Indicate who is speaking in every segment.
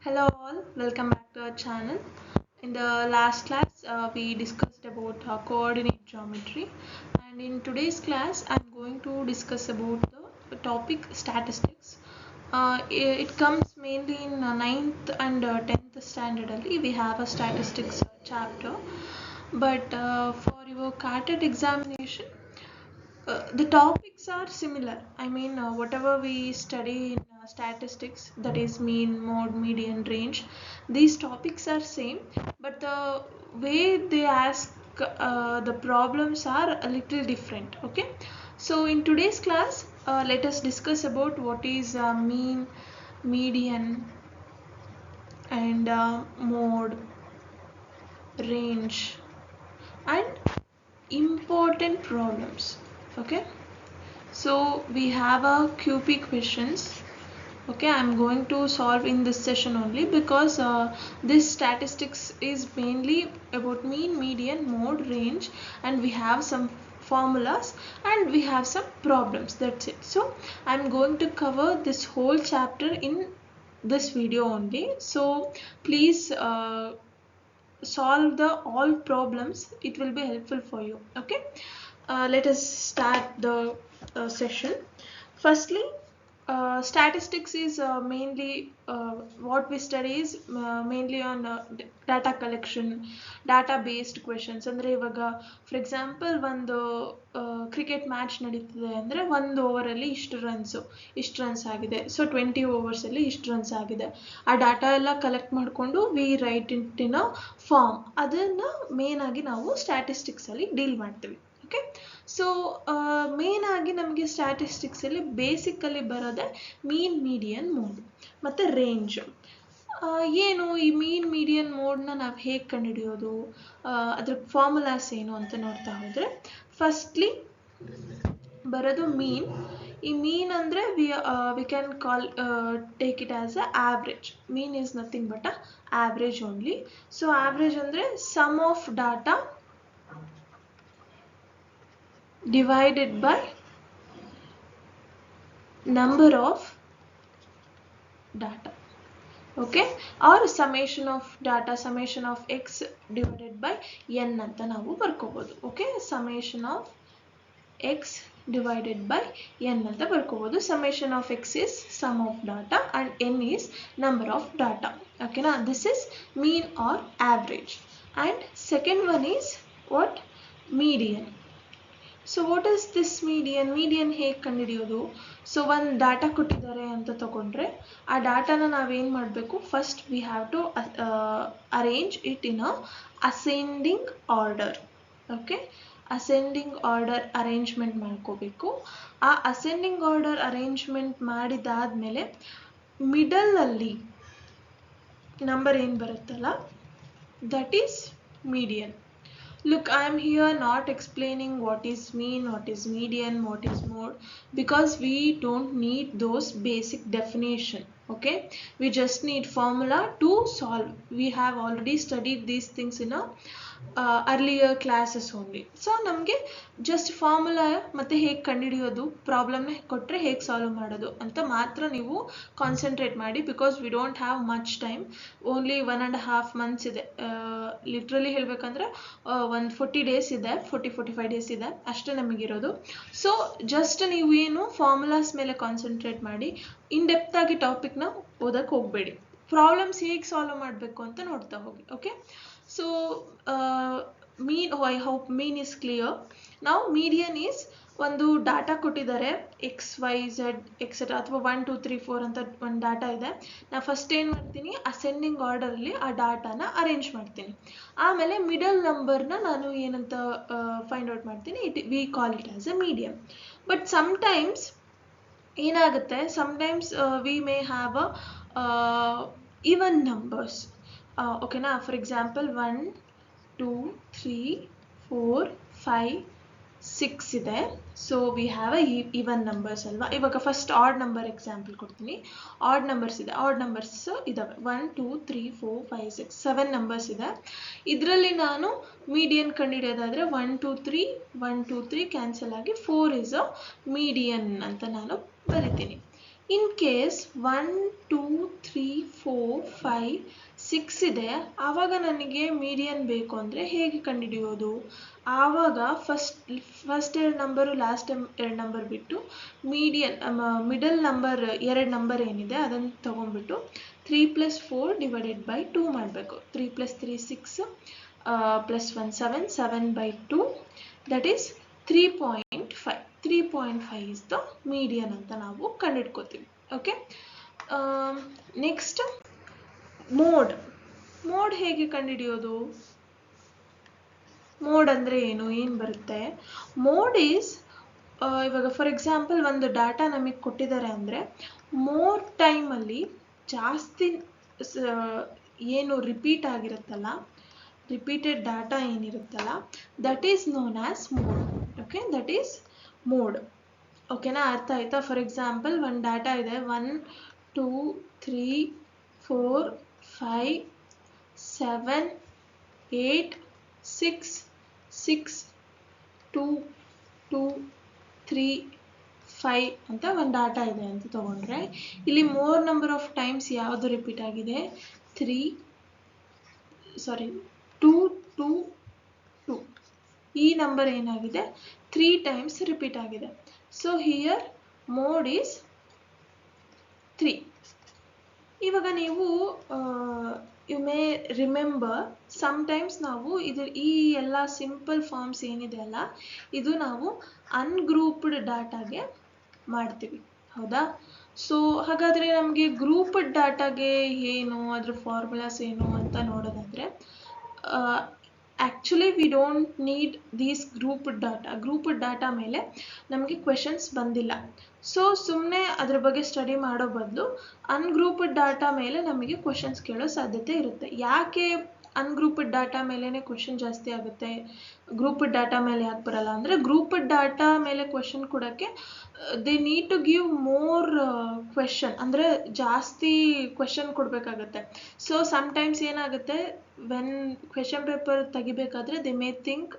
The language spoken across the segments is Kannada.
Speaker 1: Hello all, welcome back to our channel. In the last class, we discussed about coordinate geometry, and in today's class, I'm going to discuss about the topic statistics. It comes mainly in 9th and 10th standard. Only we have a statistics chapter, but for your CATET examination, the topics are similar. I mean, whatever we study in statistics, that is mean, mode, median, range, these topics are same, but the way they ask the problems are a little different. Okay, so in today's class, let us discuss about what is mean, median, and mode, range, and important problems. Okay, so we have a QP questions. Okay, I'm going to solve in this session only because this statistics is mainly about mean, median, mode, range, and we have some formulas and we have some problems. That's it. So I'm going to cover this whole chapter in this video only. So please solve the all problems. It will be helpful for you. Okay, let us start the session. Firstly, statistics is mainly what we study is mainly on data collection, data based questions. ಅಂದ್ರೆ ಇವಾಗ ಫಾರ್ ಎಕ್ಸಾಂಪಲ್ ಒಂದು ಕ್ರಿಕೆಟ್ ಮ್ಯಾಚ್ ನಡೀತಿದೆ ಅಂದರೆ ಒಂದು ಓವರಲ್ಲಿ ಇಷ್ಟು ರನ್ಸ್ ಆಗಿದೆ, ಸೊ 20 ಓವರ್ಸಲ್ಲಿ ಇಷ್ಟು ರನ್ಸ್ ಆಗಿದೆ. ಆ ಡಾಟಾ ಎಲ್ಲ ಕಲೆಕ್ಟ್ ಮಾಡಿಕೊಂಡು V right in a form, ಅದನ್ನು ಮೇನ್ ಆಗಿ ನಾವು ಸ್ಟ್ಯಾಟಿಸ್ಟಿಕ್ಸಲ್ಲಿ ಡೀಲ್ ಮಾಡ್ತೀವಿ. ಓಕೆ, ಸೊ ಮೇನ್ ಆಗಿ ನಮಗೆ ಸ್ಟ್ಯಾಟಿಸ್ಟಿಕ್ಸಲ್ಲಿ ಬೇಸಿಕಲ್ಲಿ ಬರೋದೆ ಮೀನ್, ಮೀಡಿಯನ್, ಮೋಡ್ ಮತ್ತು ರೇಂಜ್. ಏನು ಈ ಮೀನ್, ಮೀಡಿಯನ್, ಮೋಡ್ನ ನಾವು ಹೇಗೆ ಕಂಡುಹಿಡಿಯೋದು, ಅದ್ರ ಫಾರ್ಮುಲಾಸ್ ಏನು ಅಂತ ನೋಡ್ತಾ ಹೋದರೆ, ಫಸ್ಟ್ಲಿ ಬರೋದು ಮೀನ್. ಈ ಮೀನ್ ಅಂದರೆ we can call take it as a average. Mean is nothing but a average only. So average ಅಂದರೆ sum of data divided by number of data. Okay, or summation of data, summation of x divided by n ಅಂತ ನಾವು ಬರ್ಕೋಬಹುದು. Okay, summation of x divided by n ಅಂತ ಬರ್ಕೋಬಹುದು. summation of x is sum of data and n is number of data. Okay, now this is mean or average. And second one is what? Median. So what is this median? Median ಹೇಗೆ ಕಂಡುಹಿಡಿಯೋದು? ಸೊ ಒಂದು ಡಾಟಾ ಕೊಟ್ಟಿದ್ದಾರೆ ಅಂತ ತಗೊಂಡ್ರೆ ಆ ಡಾಟಾನ ನಾವೇನು ಮಾಡಬೇಕು? First we have to arrange it in a ascending order. Okay, ascending order arrangement ಮಾಡ್ಕೋಬೇಕು. ಆ ಅಸೆಂಡಿಂಗ್ ಆರ್ಡರ್ ಅರೇಂಜ್ಮೆಂಟ್ ಮಾಡಿದಾದ್ಮೇಲೆ ಮಿಡಲಲ್ಲಿ ನಂಬರ್ ಏನು ಬರುತ್ತಲ್ಲ, that is median. Look, I am here not explaining what is mean, what is median, what is mode, because we don't need those basic definition. Okay, we just need formula to solve. We have already studied these things in a earlier classes only. So ನಮಗೆ ಜಸ್ಟ್ ಫಾರ್ಮುಲಾ ಮತ್ತು ಹೇಗೆ ಕಂಡುಹಿಡಿಯೋದು, ಪ್ರಾಬ್ಲಮ್ನ ಕೊಟ್ಟರೆ ಹೇಗೆ ಸಾಲ್ವ್ ಮಾಡೋದು ಅಂತ ಮಾತ್ರ ನೀವು ಕಾನ್ಸಂಟ್ರೇಟ್ ಮಾಡಿ. Because we don't have much time, only 1.5 months ಇದೆ. ಲಿಟ್ರಲಿ ಹೇಳಬೇಕಂದ್ರೆ ಒಂದು 40 days ಇದೆ, 45 days ಇದೆ ಅಷ್ಟೇ ನಮಗಿರೋದು. ಸೊ ಜಸ್ಟ್ ನೀವು ಏನು ಫಾರ್ಮುಲಾಸ್ ಮೇಲೆ ಕಾನ್ಸಂಟ್ರೇಟ್ ಮಾಡಿ, ಇನ್ ಡೆಪ್ತ್ ಆಗಿ ಟಾಪಿಕ್ನ ಓದಕ್ಕೆ ಹೋಗಬೇಡಿ. ಪ್ರಾಬ್ಲಮ್ಸ್ ಹೇಗೆ ಸಾಲ್ವ್ ಮಾಡಬೇಕು ಅಂತ ನೋಡ್ತಾ ಹೋಗಿ. Okay, so mean, I hope mean is clear. Now median is ಒಂದು ಡಾಟಾ ಕೊಟ್ಟಿದ್ದಾರೆ, ಎಕ್ಸ್ ವೈ ಝೆಡ್ ಎಕ್ಸೆಟ್ರಾ, ಅಥವಾ 1 2 3 4 ಅಂತ ಒಂದು ಡಾಟಾ ಇದೆ. ನಾನು ಫಸ್ಟ್ ಏನು ಮಾಡ್ತೀನಿ, ಅಸೆಂಡಿಂಗ್ ಆರ್ಡರಲ್ಲಿ ಆ ಡಾಟಾನ ಅರೇಂಜ್ ಮಾಡ್ತೀನಿ. ಆಮೇಲೆ ಮಿಡಲ್ ನಂಬರ್ನ ನಾನು ಏನಂತ ಫೈಂಡ್ ಔಟ್ ಮಾಡ್ತೀನಿ, we call it as a median. But sometimes ಏನಾಗುತ್ತೆ, sometimes we may have a even numbers. ಓಕೆನಾ, ಫಾರ್ ಎಕ್ಸಾಂಪಲ್ 1 2 3 4 5 6 ಇದೆ. So we have a even numbers ಅಲ್ವಾ. ಇವಾಗ ಫಸ್ಟ್ ಆಡ್ ನಂಬರ್ ಎಕ್ಸಾಂಪಲ್ ಕೊಡ್ತೀನಿ. ಆಡ್ ನಂಬರ್ಸ್ ಇದೆ, ಆಡ್ ನಂಬರ್ಸ್ ಇದಾವೆ 1 2 3 4 5 6 7 ನಂಬರ್ಸ್ ಇದೆ. ಇದರಲ್ಲಿ ನಾನು ಮೀಡಿಯನ್ ಕಂಡುಹಿಡಿಯೋದಾದರೆ 1 2 3 1 2 3 ಕ್ಯಾನ್ಸಲ್ ಆಗಿ 4 ಇಸ್ ಅ ಮೀಡಿಯನ್ ಅಂತ ನಾನು ಬರಿತೀನಿ. ಇನ್ ಕೇಸ್ 1 2 3 4 5 6 ಇದೆ, ಆವಾಗ ನನಗೆ ಮೀಡಿಯನ್ ಬೇಕು ಅಂದರೆ ಹೇಗೆ ಕಂಡುಹಿಡಿಯೋದು? ಆವಾಗ ಫಸ್ಟ್ ಎರಡು ನಂಬರು ಲಾಸ್ಟ್ ಎರಡು ನಂಬರ್ ಬಿಟ್ಟು ಮಿಡಲ್ ನಂಬರ್ ಎರಡು ನಂಬರ್ ಏನಿದೆ ಅದನ್ನು ತೊಗೊಂಡ್ಬಿಟ್ಟು 3 + 4 / 2 ಮಾಡಬೇಕು. 3 + 3 6 + 1 7 7/2 that is 3.5. 3.5 is the median ಅಂತ ನಾವು ಕಂಡುಹಿಡ್ಕೋತೀವಿ. ಓಕೆ, ನೆಕ್ಸ್ಟ್ ಮೋಡ್ ಹೇಗೆ ಕಂಡುಹಿಡಿಯೋದು? ಮೋಡ್ ಅಂದರೆ ಏನು ಬರುತ್ತೆ? ಮೋಡ್ ಈಸ್ ಇವಾಗ ಫಾರ್ ಎಕ್ಸಾಂಪಲ್ ಒಂದು ಡಾಟಾ ನಮಗೆ ಕೊಟ್ಟಿದ್ದಾರೆ ಅಂದರೆ ಮೋರ್ ಟೈಮಲ್ಲಿ ಜಾಸ್ತಿ ಏನು ರಿಪೀಟ್ ಆಗಿರುತ್ತಲ್ಲ, ರಿಪೀಟೆಡ್ ಡಾಟಾ ಏನಿರುತ್ತಲ್ಲ, that is known as mode. Okay, that is mode. ಓಕೆನಾ, ಅರ್ಥ ಆಯ್ತಾ? ಫಾರ್ ಎಕ್ಸಾಂಪಲ್ ಒಂದು ಡಾಟಾ ಇದೆ 1 2 3 4 5 7 8 6 6 2 2 3 5 ಅಂತ ಒಂದು ಡಾಟಾ ಇದೆ ಅಂತ ತಗೊಂಡ್ರೆ, ಇಲ್ಲಿ ಮೋರ್ ನಂಬರ್ ಆಫ್ ಟೈಮ್ಸ್ ಯಾವುದು ರಿಪೀಟ್ ಆಗಿದೆ? 2 2 2. ಈ ನಂಬರ್ ಏನಾಗಿದೆ? 3 ಟೈಮ್ಸ್ ರಿಪೀಟ್ ಆಗಿದೆ. So here mode is 3. ಇವಾಗ ನೀವು ಯು ಮೇ ರಿಮೆಂಬರ್ ಸಮ್ಟೈಮ್ಸ್ ನಾವು ಈ ಎಲ್ಲ ಸಿಂಪಲ್ ಫಾರ್ಮ್ಸ್ ಏನಿದೆ ಅಲ್ಲ, ಇದು ನಾವು ಅನ್ಗ್ರೂಪ್ಡ್ ಡಾಟಾಗೆ ಮಾಡ್ತೀವಿ, ಹೌದಾ? ಸೊ ಹಾಗಾದರೆ ನಮಗೆ ಗ್ರೂಪ್ಡ್ ಡಾಟಾಗೆ ಏನು, ಅದ್ರ ಫಾರ್ಮುಲಾಸ್ ಏನು ಅಂತ ನೋಡೋದಾದರೆ, actually we don't need these grouped data ಮೇಲೆ ನಮಗೆ ಕ್ವೆಶನ್ಸ್ ಬಂದಿಲ್ಲ. ಸೊ ಸುಮ್ಮನೆ ಅದ್ರ ಬಗ್ಗೆ ಸ್ಟಡಿ ಮಾಡೋ ಬದಲು ಅನ್ಗ್ರೂಪ್ಡ್ ಡಾಟಾ ಮೇಲೆ ನಮಗೆ ಕ್ವೆಶನ್ಸ್ ಕೇಳೋ ಸಾಧ್ಯತೆ ಇರುತ್ತೆ. ಯಾಕೆ ಅನ್ಗ್ರೂಪ್ಡ್ ಡಾಟಾ ಮೇಲೇ ಕ್ವೆಶನ್ ಜಾಸ್ತಿ ಆಗುತ್ತೆ, ಗ್ರೂಪ್ಡ್ ಡಾಟಾ ಮೇಲೆ ಯಾಕೆ ಬರಲ್ಲ ಅಂದರೆ, ಗ್ರೂಪ್ಡ್ ಡಾಟಾ ಮೇಲೆ ಕ್ವೆಶನ್ ಕೊಡೋಕ್ಕೆ they need to give more question, ಅಂದರೆ ಜಾಸ್ತಿ ಕ್ವೆಶನ್ ಕೊಡಬೇಕಾಗತ್ತೆ. ಸೊ ಸಮ್ಟೈಮ್ಸ್ ಏನಾಗುತ್ತೆ, ವೆನ್ ಕ್ವೆಶನ್ ಪೇಪರ್ ತೆಗಿಬೇಕಾದ್ರೆ they may think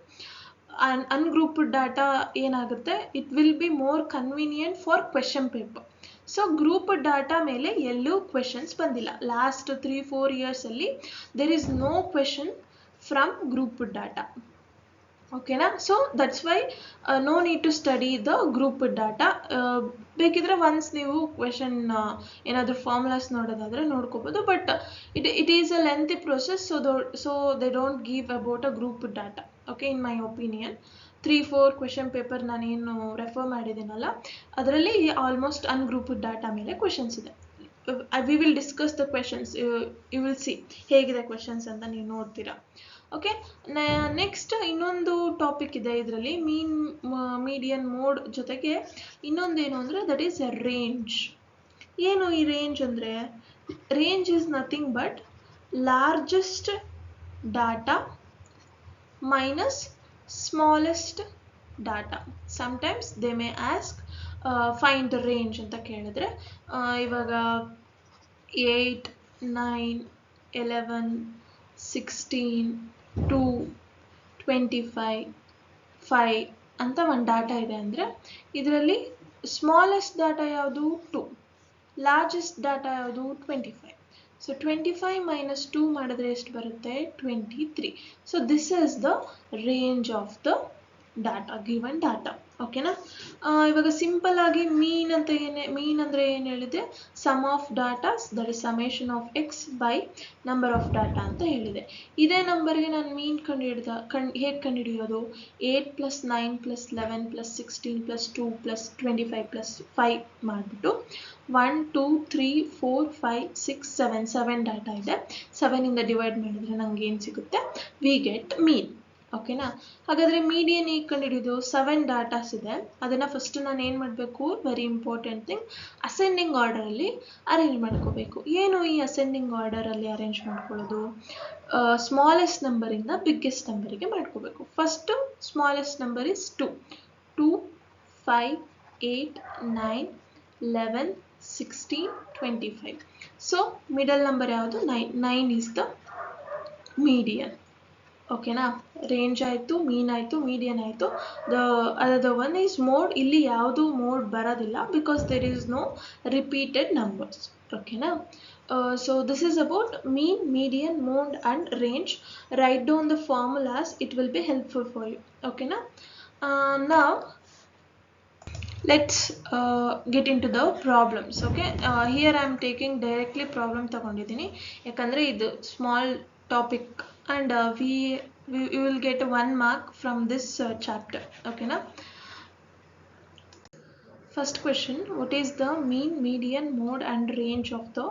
Speaker 1: ungrouped data ಏನಾಗುತ್ತೆ, it will be more convenient for question paper. So grouped data ಮೇಲೆ ಎಲ್ಲೂ ಕ್ವೆಶನ್ಸ್ ಬಂದಿಲ್ಲ. ಲಾಸ್ಟ್ 3-4 ಇಯರ್ಸಲ್ಲಿ there is no question from grouped data. ಓಕೆನಾ? So that's why no need to study the grouped data. ಬೇಕಿದ್ರೆ ಒನ್ಸ್ ನೀವು ಕ್ವೆಶನ್ ಏನಾದರೂ ಫಾರ್ಮುಲಾಸ್ ನೋಡೋದಾದರೆ ನೋಡ್ಕೋಬೋದು, but it is a lengthy process. So they don't give about a grouped data. Okay, in my opinion 3-4 question paper ನಾನೇನು ರೆಫರ್ ಮಾಡಿದ್ದೀನಲ್ಲ, ಅದರಲ್ಲಿ ಆಲ್ಮೋಸ್ಟ್ ಅನ್ಗ್ರೂಪ್ಡ್ ಡಾಟಾ ಮೇಲೆ ಕ್ವೆಶನ್ಸ್ ಇದೆ. We will discuss the questions, you will see ಹೇಗಿದೆ ಕ್ವೆಶನ್ಸ್ ಅಂತ ನೀವು ನೋಡ್ತೀರಾ. ಓಕೆ, ನೆಕ್ಸ್ಟ್ ಇನ್ನೊಂದು ಟಾಪಿಕ್ ಇದೆ ಇದರಲ್ಲಿ, ಮೀಡಿಯನ್ ಮೋಡ್ ಜೊತೆಗೆ ಇನ್ನೊಂದೇನು ಅಂದರೆ ದಟ್ ಈಸ್ ಎ ರೇಂಜ್. ಏನು ಈ ರೇಂಜ್ ಅಂದರೆ? Range is nothing but largest data minus smallest data. Sometimes they may ask find the range ಅಂತ ಕೇಳಿದ್ರೆ, ಇವಾಗ 8 9 11 16 2 25 5 ಅಂತ ಒಂದು ಡಾಟಾ ಇದೆ ಅಂದರೆ, ಇದರಲ್ಲಿ ಸ್ಮಾಲೆಸ್ಟ್ ಡಾಟಾ ಯಾವುದು? 2. ಲಾರ್ಜೆಸ್ಟ್ ಡಾಟಾ ಯಾವುದು? 25. ಸೊ 25 - 2 ಮಾಡಿದ್ರೆ ಎಷ್ಟು ಬರುತ್ತೆ? 23. So this is the range of the data, given data. ಓಕೆನಾ? ಇವಾಗ ಸಿಂಪಲ್ ಆಗಿ ಮೀನ್ ಅಂದರೆ ಏನು ಹೇಳಿದೆ? Sum of datas, that is summation of x by number of data ಅಂತ ಹೇಳಿದೆ. ಇದೇ ನಂಬರ್ಗೆ ನಾನು ಮೀನ್ ಹೇಗೆ ಕಂಡುಹಿಡಿಯೋದು? 8 + 9 + 11 + 16 + 2 + 25 + 5 ಮಾಡಿಬಿಟ್ಟು 1 2 3 4 5 6 7 ಡಾಟಾ ಇದೆ. 7ಇಂದ ಡಿವೈಡ್ ಮಾಡಿದರೆ ನಂಗೆ ಏನು ಸಿಗುತ್ತೆ? ವಿ ಗೆಟ್ ಮೀನ್. ಓಕೆನಾ? ಹಾಗಾದರೆ ಮೀಡಿಯನ್ ಹೇಗೆ ಕಂಡುಹಿಡಿಯೋದು? 7 ಡಾಟಾಸ್ ಇದೆ, ಅದನ್ನು ಫಸ್ಟ್ ನಾನು ಏನು ಮಾಡಬೇಕು? ವೆರಿ ಇಂಪಾರ್ಟೆಂಟ್ ಥಿಂಗ್, ಅಸೆಂಡಿಂಗ್ ಆರ್ಡರಲ್ಲಿ ಅರೇಂಜ್ ಮಾಡ್ಕೋಬೇಕು. ಏನು ಈ ಅಸೆಂಡಿಂಗ್ ಆರ್ಡರಲ್ಲಿ ಅರೇಂಜ್ ಮಾಡ್ಕೊಳ್ಳೋದು? ಸ್ಮಾಲೆಸ್ಟ್ ನಂಬರಿಂದ ಬಿಗ್ಗೆಸ್ಟ್ ನಂಬರಿಗೆ ಮಾಡ್ಕೋಬೇಕು. First smallest number is 2 2 5 8 9 11 16 25. So middle number ಯಾವುದು? 9 ಈಸ್ ದ ಮೀಡಿಯನ್. ಓಕೆನಾ. ರೇಂಜ್ ಆಯಿತು, ಮೀನ್ ಆಯಿತು, ಮೀಡಿಯನ್ ಆಯಿತು. The one is mode. ಇಲ್ಲಿ ಯಾವುದು ಮೋಡ್ ಬರೋದಿಲ್ಲ because there is no repeated numbers. ಓಕೆನಾ. So this is about mean, median, mode and range. Write down the formulas, it will be helpful for you. Okay na. Now let's get into the problems. Okay, here I am taking directly problem ತಗೊಂಡಿದ್ದೀನಿ ಯಾಕಂದರೆ ಇದು small topic and we will get 1 mark from this chapter. Okay na. First question, what is the mean, median, mode and range of the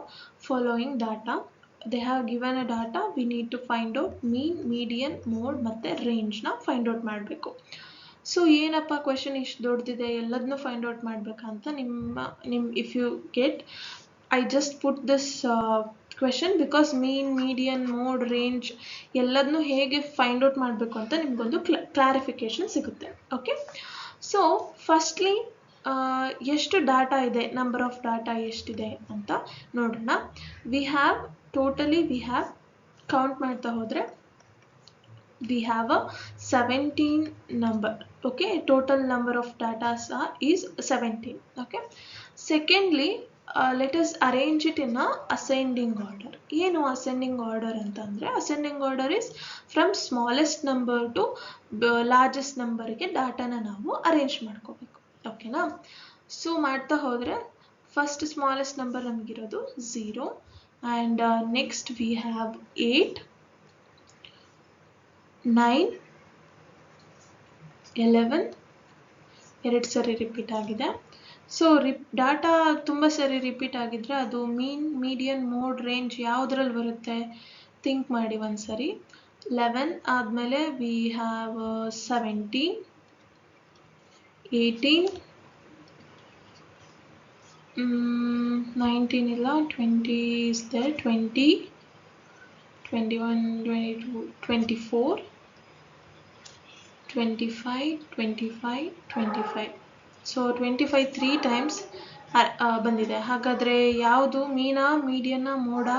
Speaker 1: following data? They have given a data, we need to find out mean, median, mode ಮತ್ತೆ range ನ find out ಮಾಡಬೇಕು. ಸೊ ಏನಪ್ಪ ಕ್ವೆಶನ್ ಇಷ್ಟು ದೊಡ್ಡದಿದೆ, ಎಲ್ಲದನ್ನೂ ಫೈಂಡ್ ಔಟ್ ಮಾಡಬೇಕಂತ if you get, I just put this question because mean, median, mode, range ಎಲ್ಲದನ್ನೂ ಹೇಗೆ ಫೈಂಡ್ ಔಟ್ ಮಾಡಬೇಕು ಅಂತ ನಿಮಗೊಂದು ಕ್ಲಾರಿಫಿಕೇಶನ್ ಸಿಗುತ್ತೆ. ಓಕೆ, ಸೊ ಫಸ್ಟ್ಲಿ ಎಷ್ಟು ಡಾಟಾ ಇದೆ, ನಂಬರ್ ಆಫ್ ಡಾಟಾ ಎಷ್ಟಿದೆ ಅಂತ ನೋಡೋಣ. ವಿ ಹ್ಯಾವ್ ಕೌಂಟ್ ಮಾಡ್ತಾ ಹೋದರೆ we have a 17 number. Okay, total number of data is 17. Okay, secondly let us arrange it in a ascending order. ಏನು ascending order ಅಂತಂದ್ರೆ, ascending order is from smallest number to largest number ಗೆ ಡಾಟಾನ ನಾವು ಅರೇಂಜ್ ಮಾಡ್ಕೋಬೇಕು. ಓಕೆನಾ. ಸೊ ಮಾಡ್ತಾ ಹೋದರೆ ಫಸ್ಟ್ ಸ್ಮಾಲೆಸ್ಟ್ ನಂಬರ್ ನಮಗಿರೋದು 0 and next we have 8, 9, 11 ಎರಡು ಸರಿ ರಿಪೀಟ್ ಆಗಿದೆ. ಸೊ ಡಾಟಾ ತುಂಬ ಸರಿ ರಿಪೀಟ್ ಆಗಿದ್ರೆ ಅದು ಮೀನ್, ಮೀಡಿಯನ್, ಮೋಡ್, ರೇಂಜ್ ಯಾವುದ್ರಲ್ಲಿ ಬರುತ್ತೆ ಥಿಂಕ್ ಮಾಡಿ ಒಂದ್ಸರಿ. 11 ಆದಮೇಲೆ ವಿ ಹ್ಯಾವ್ 17, 18, 19 ಇಲ್ಲ, 20 is there, 20, 21, 22, 24, 25, 25, 25. ಸೊ 25 3 ಟೈಮ್ಸ್ ಬಂದಿದೆ. ಹಾಗಾದರೆ ಯಾವುದು ಮೀನಾ, ಮೀಡಿಯನ್ನ, ಮೋಡಾ,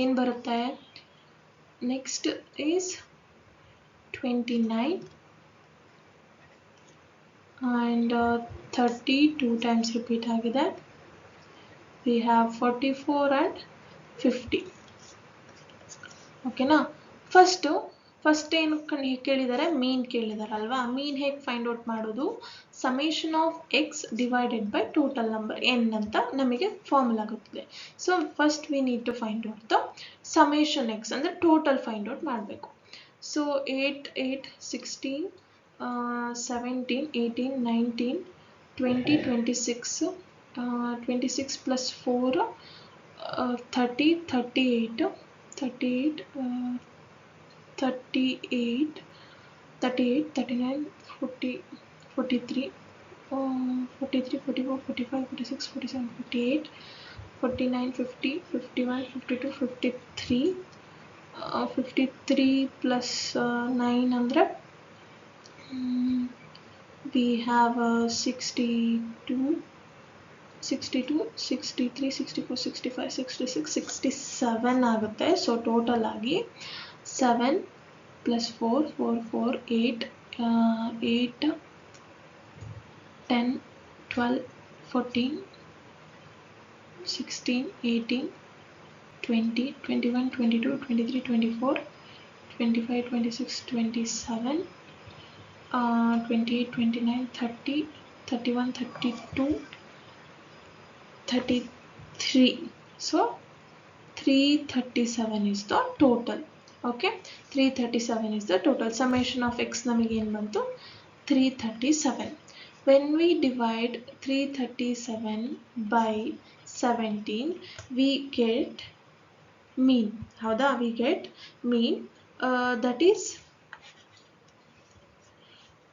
Speaker 1: ಏನು ಬರುತ್ತೆ? Next is 29 and 30 2 times repeat ಆಗಿದೆ. We have 44 and 50. ಓಕೆನಾ. ಫಸ್ಟ್ ಏನು ಕೇಳಿದ್ದಾರೆ? ಮೀನ್ ಕೇಳಿದಾರಲ್ವಾ. ಮೀನ್ ಹೇಗೆ ಫೈಂಡ್ ಔಟ್ ಮಾಡೋದು? Summation of x divided by total number n ಅಂತ ನಮಗೆ ಫಾರ್ಮುಲಾ ಗೊತ್ತಿದೆ. So first we need to find out the summation x, ಅಂದರೆ ಟೋಟಲ್ ಫೈಂಡ್ ಔಟ್ ಮಾಡಬೇಕು. ಸೊ 8, 8, 16, 17, 18, 19, 20, 26, 26 plus 4, 30, 38, 38, 38, 39, 40, 43, 43, 44, 45, 46, 47, 48, 49, 50, 51, 52, 53, 53 plus 9 ಅಂದರೆ we have 62, 63, 64, 65, 66, 67 ಆಗುತ್ತೆ. ಸೊ ಟೋಟಲ್ ಆಗಿ 7 plus 4, 4, 4, 8, 8, 10, 12, 14, 16, 18, 20, 21, 22, 23, 24, 25, 26, 27, 28, 29, 30, 31, 32, 33. So 337 is the total. Okay, 337 is the total. Summation of x ನಮಗೆ ಏನು ಬಂತು? 337. When we divide 337 by 17 we get mean. ಹೌದಾ? we get mean that is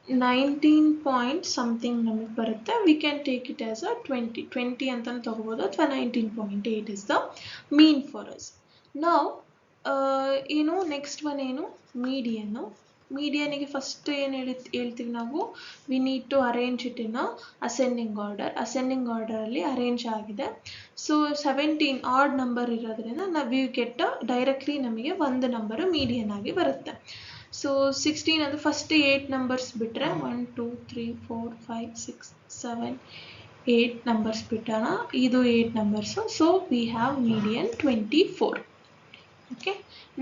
Speaker 1: 19 point something ನಮಗೆ ಬರುತ್ತೆ. we can take it as a 20 ಅಂತ ತಗೋಬೋದು, ಅಥವಾ 19.8 is the mean for us. now ಏನು ನೆಕ್ಸ್ಟ್ ಒನ್ ಏನು? ಮೀಡಿಯನ್ನು. ಮೀಡಿಯನಿಗೆ ಫಸ್ಟ್ ಏನು ಹೇಳ್ತೀವಿ ನಾವು? We need to arrange it in ascending order. Ascending ಆರ್ಡರಲ್ಲಿ ಅರೇಂಜ್ ಆಗಿದೆ. ಸೊ 17 ಆಡ್ ನಂಬರ್ ಇರೋದ್ರಿಂದ ನಾವು ವಿ ಗೆಟ್ ಡೈರೆಕ್ಟ್ಲಿ ನಮಗೆ ಒಂದು ನಂಬರು ಮೀಡಿಯನ್ ಆಗಿ ಬರುತ್ತೆ. ಸೊ 16 ಅಂದರೆ ಫಸ್ಟ್ 8 ನಂಬರ್ಸ್ ಬಿಟ್ಟರೆ 1 2 3 4 5 6 7 8 ನಂಬರ್ಸ್ ಬಿಟ್ಟಣ ಇದು 8 numbers. So we have median 24. Okay,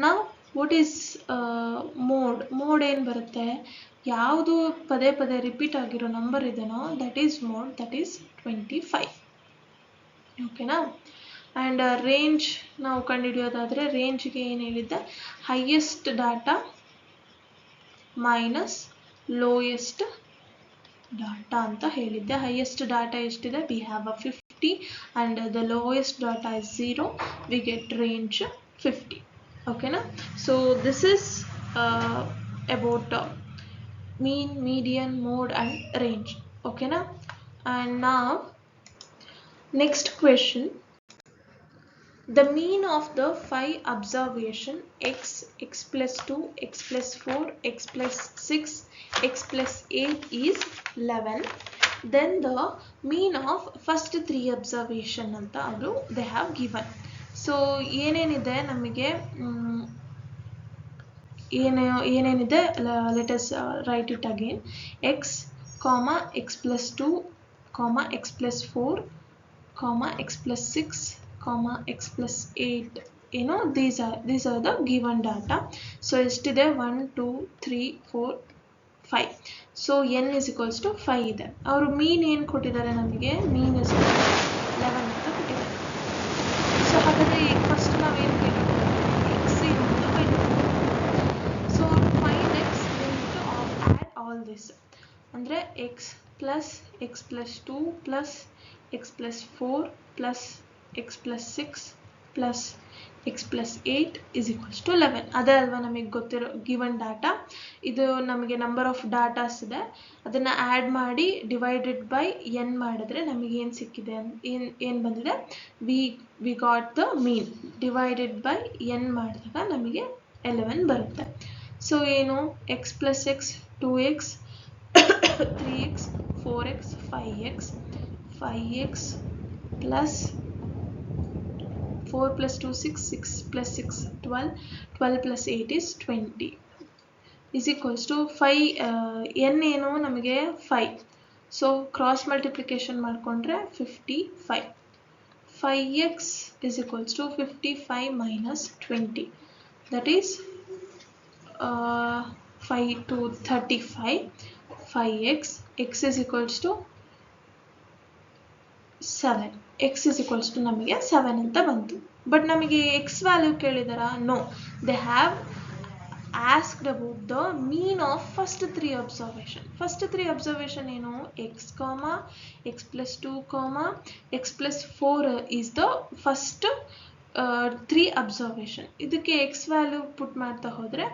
Speaker 1: ನಾವು ವಾಟ್ ಈಸ್ ಮೋಡ್ ಏನು ಬರುತ್ತೆ, ಯಾವುದು ಪದೇ ಪದೇ ರಿಪೀಟ್ ಆಗಿರೋ ನಂಬರ್ ಇದೆನೋ that is mode, that is 25. ಓಕೆನಾ. ಆ್ಯಂಡ್ ರೇಂಜ್ ನಾವು ಕಂಡುಹಿಡಿಯೋದಾದರೆ ರೇಂಜ್ಗೆ ಏನು ಹೇಳಿದ್ದೆ, highest data minus lowest data ಅಂತ ಹೇಳಿದ್ದೆ. ಹೈಯೆಸ್ಟ್ ಡಾಟಾ ಎಷ್ಟಿದೆ, we have a 50 and the lowest data is 0, we get range 50. ಓಕೆನಾ. So this is about mean, median, mode and range. Okay na. And now next question, the mean of the 5 observation x, x plus 2, x plus 4, x plus 6, x plus 8 is 11. Then the mean of first 3 observation anta ಅವರು they have given. So ಏನೇನಿದೆ ನಮಗೆ ಏನೇನಿದೆ, let us write it again. x, x plus 2, x plus 4, x plus 6, x plus 8. These are the given data. So ಎಷ್ಟಿದೆ 1 2 3 4 5. So n is equals to 5 ಇದೆ. ಅವರು ಮೀನ್ ಏನು ಕೊಟ್ಟಿದ್ದಾರೆ ನಮಗೆ, ಮೀನ್ is 11 ಅಂತ ಕೊಟ್ಟಿದ್ದಾರೆ. ಸೊ ಹಾಗಾದರೆ ಫಸ್ಟ್ ನಾವೇನು ಕೇಳಿದ್ದೀವಿ, x ಏನು ಅಂತ ಕೇಳಿದ್ದೀವಿ. So find x, we need to add all this. ಅಂದರೆ x plus 2 plus x plus 4 plus x plus 6 plus x plus 8 is equals to 11. ಅದೇ ಅಲ್ವಾ ನಮಗೆ ಗೊತ್ತಿರೋ ಗಿವನ್ ಡಾಟಾ. ಇದು ನಮಗೆ ನಂಬರ್ ಆಫ್ ಡಾಟಾಸ್ ಇದೆ, ಅದನ್ನು ಆ್ಯಡ್ ಮಾಡಿ ಡಿವೈಡೆಡ್ ಬೈ n ಮಾಡಿದ್ರೆ ನಮಗೆ ಏನು ಸಿಕ್ಕಿದೆ, ಏನು ಬಂದಿದೆ, we got the mean. Divided by n ಮಾಡಿದಾಗ ನಮಗೆ 11 ಬರುತ್ತೆ. ಸೊ ಏನು, x plus x 2x 3x 4x 5x plus 4 plus 2 6, 6 plus 6 12 plus 8 is 20 is equals to 5. n ಏನು ನಮಗೆ 5. ಸೊ ಕ್ರಾಸ್ ಮಲ್ಟಿಪ್ಲಿಕೇಶನ್ ಮಾಡಿಕೊಂಡ್ರೆ 55. 5x is equals to 55 minus 20, that is 5 to 35. 5x, x is equals to 7. x is equals to ನಮಗೆ 7 ಅಂತ ಬಂತು. ಬಟ್ ನಮಗೆ x ವ್ಯಾಲ್ಯೂ ಕೇಳಿದಾರ, no, they have asked about the mean of first 3 observation. First 3 observation ಏನು, x, x plus 2, x plus 4 is the first 3 observation. ಇದಕ್ಕೆ x ವ್ಯಾಲ್ಯೂ ಪುಟ್ ಮಾಡ್ತಾ ಹೋದರೆ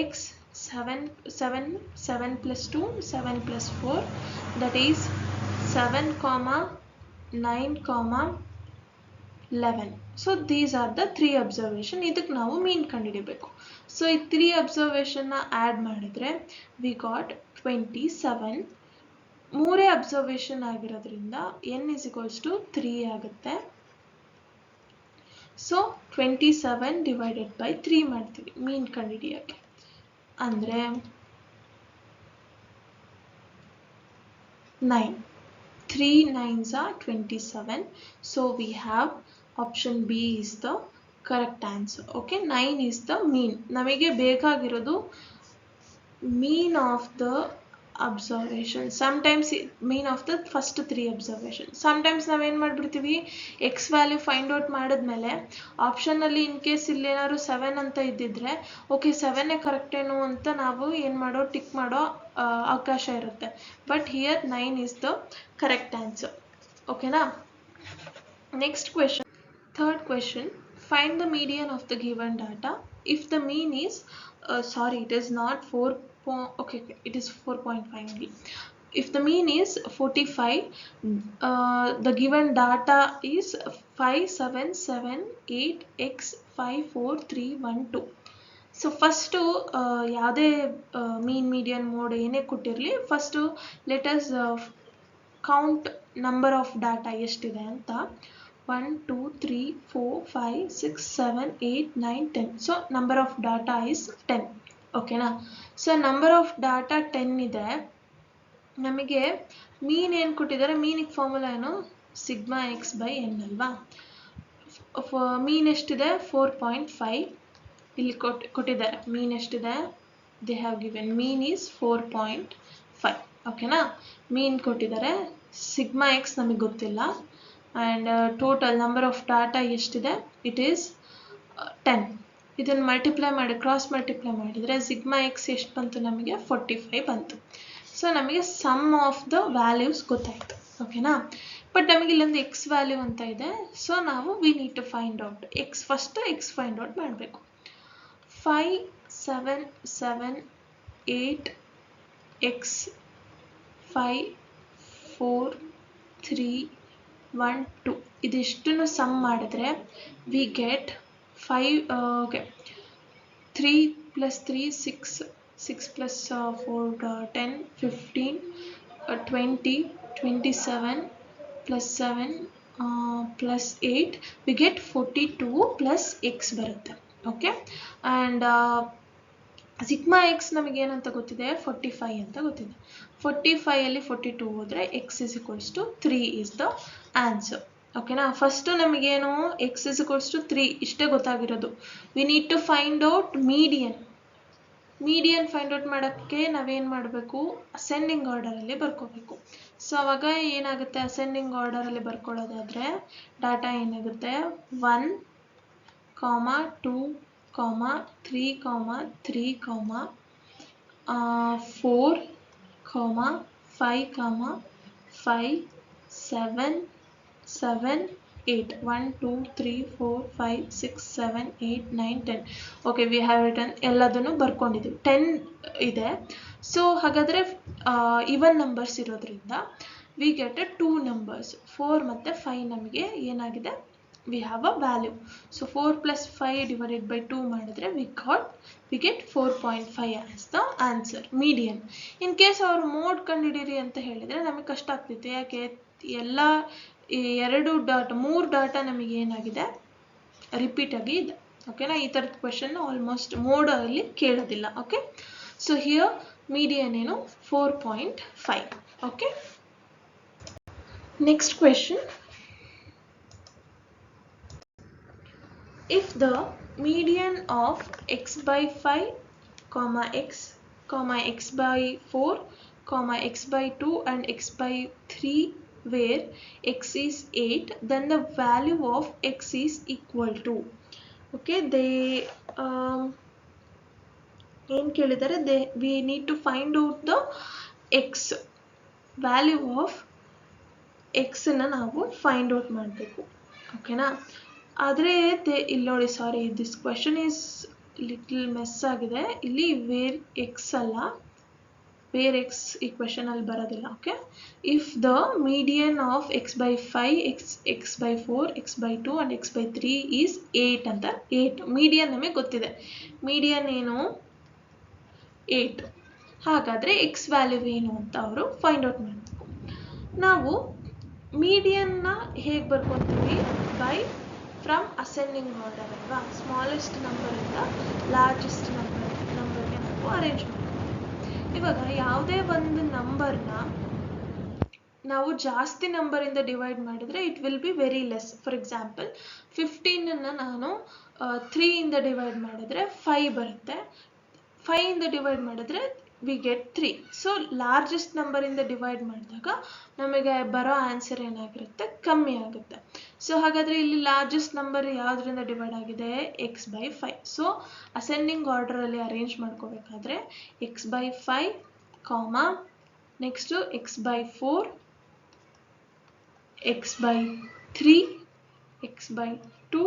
Speaker 1: x 7 plus 2, 7 plus 4, that is 7, 9, 11. So these are the 3 observation. ಇದಕ್ಕೆ ನಾವು ಮೀನ್ ಕಂಡುಹಿಡಿಯಬೇಕು. ಸೊ ಈ 3 ಅಬ್ಸರ್ವೇಷನ್ನ ಆ್ಯಡ್ ಮಾಡಿದ್ರೆ ವಿ ಗಾಟ್ 27. 3 ಅಬ್ಸರ್ವೇಷನ್ ಆಗಿರೋದ್ರಿಂದ n is equals to 3 ಆಗುತ್ತೆ. ಸೊ 27 ಡಿವೈಡೆಡ್ ಬೈ 3 ಮಾಡ್ತೀವಿ ಮೀನ್ ಕಂಡುಹಿಡಿಯೋಕ್ಕೆ. ಅಂದರೆ 9. 3 9s are 27. So we have option B is the correct answer. Okay, 9 is the mean. ನಮಗೆ ಬೇಕಾಗಿರೋದು mean of the observation. Sometimes mean of the first 3 observation. Sometimes ನಾವೇನು ಮಾಡಿಬಿಡ್ತೀವಿ, x ವ್ಯಾಲ್ಯೂ ಫೈಂಡ್ ಔಟ್ ಮಾಡಿದ್ಮೇಲೆ ಆಪ್ಷನಲ್ಲಿ ಇನ್ ಕೇಸ್ ಇಲ್ಲಿ ಏನಾದ್ರು 7 ಅಂತ ಇದ್ದಿದ್ರೆ ಓಕೆ 7 ಕರೆಕ್ಟ್ ಏನು ಅಂತ ನಾವು ಏನು ಮಾಡೋ ಟಿಕ್ ಮಾಡೋ ಅವಕಾಶ ಇರುತ್ತೆ. But here 9 is the correct answer. ಓಕೆನಾ. Next question, third question, find the median of the given data if the mean is it is not 4. Okay, it is 4.5 only. If the mean is 45, the given data is 5778x54312. So first ಯಾವುದೇ ಮೀನ್ ಮೀಡಿಯನ್ ಮೋಡ್ ಏನೇ ಕೊಟ್ಟಿರಲಿ, first let us count number of data ಎಷ್ಟಿದೆ ಅಂತ. 1 2 3 4 5 6 7 8 9 10. So number of data is 10. ಓಕೆನಾ. ಸೊ ನಂಬರ್ ಆಫ್ ಡಾಟಾ 10 ಇದೆ. ನಮಗೆ ಮೀನ್ ಏನು ಕೊಟ್ಟಿದ್ದಾರೆ, ಮೀನಿಗೆ ಫಾರ್ಮುಲಾ ಏನು, ಸಿಗ್ಮಾ ಎಕ್ಸ್ ಬೈ ಎನ್ ಅಲ್ವಾ. ಮೀನ್ ಎಷ್ಟಿದೆ 4.5. ಇಲ್ಲಿ ಕೊಟ್ಟಿದ್ದಾರೆ ಮೀನ್ ಎಷ್ಟಿದೆ, they have given mean is 4.5. ಓಕೆನಾ. ಮೀನ್ ಕೊಟ್ಟಿದ್ದಾರೆ, ಸಿಗ್ಮಾ ಎಕ್ಸ್ ನಮಗೆ ಗೊತ್ತಿಲ್ಲ, and total number of data ಎಷ್ಟಿದೆ, ಇಟ್ ಈಸ್ 10. ಇದನ್ನು ಮಲ್ಟಿಪ್ಲೈ ಮಾಡಿ, ಕ್ರಾಸ್ ಮಲ್ಟಿಪ್ಲೈ ಮಾಡಿದರೆ ಸಿಗ್ಮಾ ಎಕ್ಸ್ ಎಷ್ಟು ಬಂತು ನಮಗೆ, 45 ಬಂತು. ಸೊ ನಮಗೆ ಸಮ್ ಆಫ್ ದ ವ್ಯಾಲ್ಯೂಸ್ ಗೊತ್ತಾಯಿತು. ಓಕೆನಾ. ಬಟ್ ನಮಗೆ ಇಲ್ಲೊಂದು ಎಕ್ಸ್ ವ್ಯಾಲ್ಯೂ ಅಂತ ಇದೆ. ಸೊ ನಾವು we need to find out x. First x find out ಮಾಡಬೇಕು. 5 7 7 8 ಎಕ್ಸ್ 5 4 3 1 2 ಇದಿಷ್ಟನ್ನು ಸಮ್ ಮಾಡಿದ್ರೆ we get 5 okay 3 plus 3 6 6 plus 4 10 15 20 27 plus 7 plus 8 we get 42 plus x ಬರುತ್ತೆ. ಓಕೆ. ಆ್ಯಂಡ್ ಸಿಗ್ಮಾ ಎಕ್ಸ್ ನಮಗೆ ಏನಂತ ಗೊತ್ತಿದೆ, 45 ಅಂತ ಗೊತ್ತಿದೆ. 45 42 ಹೋದರೆ x is equals to 3 is the answer. ಓಕೆನಾ. ಫಸ್ಟು ನಮಗೇನು ಎಕ್ಸ್ ಇಸ್ ಈಕ್ವಲ್ಸ್ ಟು 3 ಇಷ್ಟೇ ಗೊತ್ತಾಗಿರೋದು. We need to find out median. Median find out ಮಾಡೋಕ್ಕೆ ನಾವೇನು ಮಾಡಬೇಕು, ಅಸೆಂಡಿಂಗ್ ಆರ್ಡರಲ್ಲಿ ಬರ್ಕೋಬೇಕು. ಸೊ ಅವಾಗ ಏನಾಗುತ್ತೆ, ಅಸೆಂಡಿಂಗ್ ಆರ್ಡರಲ್ಲಿ ಬರ್ಕೊಳ್ಳೋದಾದರೆ ಡಾಟಾ ಏನಾಗುತ್ತೆ, 1 2 3 3 4 5 5 7 7 8 1 2 3 4 5 6 7 8 9 10. ಓಕೆ, ವಿ ಹ್ಯಾವ್ ರಿಟನ್ ಎಲ್ಲದನ್ನು ಬರ್ಕೊಂಡಿದ್ದೀವಿ. 10 ಇದೆ. ಸೊ ಹಾಗಾದರೆ ಈವನ್ ನಂಬರ್ಸ್ ಇರೋದ್ರಿಂದ ವಿ ಗೆಟ್ 2 ನಂಬರ್ಸ್ 4 ಮತ್ತು 5 ನಮಗೆ ಏನಾಗಿದೆ, we have a value. So 4 plus 5 divided by 2 ಮಾಡಿದ್ರೆ we get 4.5 as the answer, median. In case ಅವರು ಮೋಡ್ ಕಂಡುಹಿಡಿಯಿರಿ ಅಂತ ಹೇಳಿದರೆ ನಮಗೆ ಕಷ್ಟ ಆಗ್ತಿತ್ತು. ಯಾಕೆ, ಎಲ್ಲ 3 ಡಾಟಾ ನಮಗೆ ಏನಾಗಿದೆ, ರಿಪೀಟ್ ಆಗಿ ಇದೆ. ಓಕೆನಾ. ಈ ಥರದ ಕ್ವೆಶನ್ ಆಲ್ಮೋಸ್ಟ್ ಮೋಡಲ್ಲಿ ಕೇಳೋದಿಲ್ಲ. ಓಕೆ. ಸೊ ಹಿಯರ್ ಮೀಡಿಯನ್ ಏನು 4.5. Okay. Next question. If the median of x by 5, x, x by 4, x by 2 and x by 3 where x is 8, then the value of x is equal to. Okay, they ಏನು ಕೇಳಿದ್ದಾರೆ, we need to find out the x value of x ಅನ್ನು ನಾವು ಫೈಂಡ್ ಔಟ್ ಮಾಡಬೇಕು. ಓಕೆನಾ. ಆದರೆ ಇಲ್ಲಿ ನೋಡಿ, sorry, this question is little mess ಆಗಿದೆ. ಇಲ್ಲಿ ವೇರ್ ಎಕ್ಸ್ ಅಲ್ಲ, ವೇರ್ ಎಕ್ಸ್ ಈ ಕ್ವೆಶನಲ್ಲಿ ಬರೋದಿಲ್ಲ. Okay. If the median of x by 5, x by 4, x by 2 and x by 3 is 8 ಅಂತ. 8 ಮೀಡಿಯನ್ ನಮಗೆ ಗೊತ್ತಿದೆ. ಮೀಡಿಯನ್ ಏನು 8. ಹಾಗಾದರೆ ಎಕ್ಸ್ ವ್ಯಾಲ್ಯೂ ಏನು ಅಂತ ಅವರು ಫೈಂಡ್ ಔಟ್ ಮಾಡಬೇಕು. ನಾವು ಮೀಡಿಯನ್ನ ಹೇಗೆ ಬರ್ಕೊತೀವಿ, ಬೈ ಫ್ರಮ್ ಅಸೆಂಡಿಂಗ್ ಆರ್ಡರ್ ಅಲ್ವಾ. ಸ್ಮಾಲೆಸ್ಟ್ ನಂಬರಿಂದ ಲಾರ್ಜೆಸ್ಟ್ ನಂಬರ್ಗೆ ನಾವು ಅರೇಂಜ್ ಮಾಡ್ತೀವಿ. ಇವಾಗ ಯಾವುದೇ ಒಂದು ನಂಬರ್ನ ನಾವು ಜಾಸ್ತಿ ನಂಬರಿಂದ ಡಿವೈಡ್ ಮಾಡಿದರೆ it will be very less. For example 15ಅನ್ನು ನಾನು 3ಇಂದ ಡಿವೈಡ್ ಮಾಡಿದ್ರೆ 5 ಬರುತ್ತೆ. 5ಇಂದ ಡಿವೈಡ್ ಮಾಡಿದ್ರೆ ವಿ ಗೆಟ್ 3. ಸೊ ಲಾರ್ಜೆಸ್ಟ್ ನಂಬರಿಂದ ಡಿವೈಡ್ ಮಾಡಿದಾಗ ನಮಗೆ ಬರೋ ಆನ್ಸರ್ ಏನಾಗಿರುತ್ತೆ, ಕಮ್ಮಿ ಆಗುತ್ತೆ. ಸೊ ಹಾಗಾದರೆ ಇಲ್ಲಿ ಲಾರ್ಜೆಸ್ಟ್ ನಂಬರ್ ಯಾವುದರಿಂದ ಡಿವೈಡ್ ಆಗಿದೆ, ಎಕ್ಸ್ ಬೈ 5. ಸೊ ಅಸೆಂಡಿಂಗ್ ಆರ್ಡರಲ್ಲಿ ಅರೇಂಜ್ ಮಾಡ್ಕೋಬೇಕಾದ್ರೆ x by 5, next x by 4, x by 3, x by 2,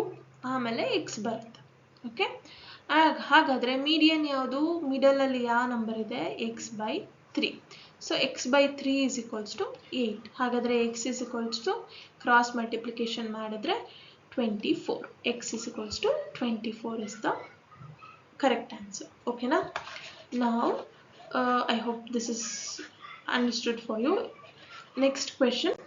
Speaker 1: ಆಮೇಲೆ ಎಕ್ಸ್ ಬರುತ್ತೆ. ಓಕೆ. ಹಾಗಾದರೆ ಮೀಡಿಯನ್ ಯಾವುದು, ಮಿಡಲಲ್ಲಿ ಯಾವ ನಂಬರ್ ಇದೆ, x by 3. So x by 3 is equals to 8. ಹಾಗಾದರೆ x is equals to cross multiplication ಮಾಡಿದ್ರೆ 24. X is equals to 24 is the correct answer. ಓಕೆನಾ. ನಾವು I hope this is understood for you. Next question.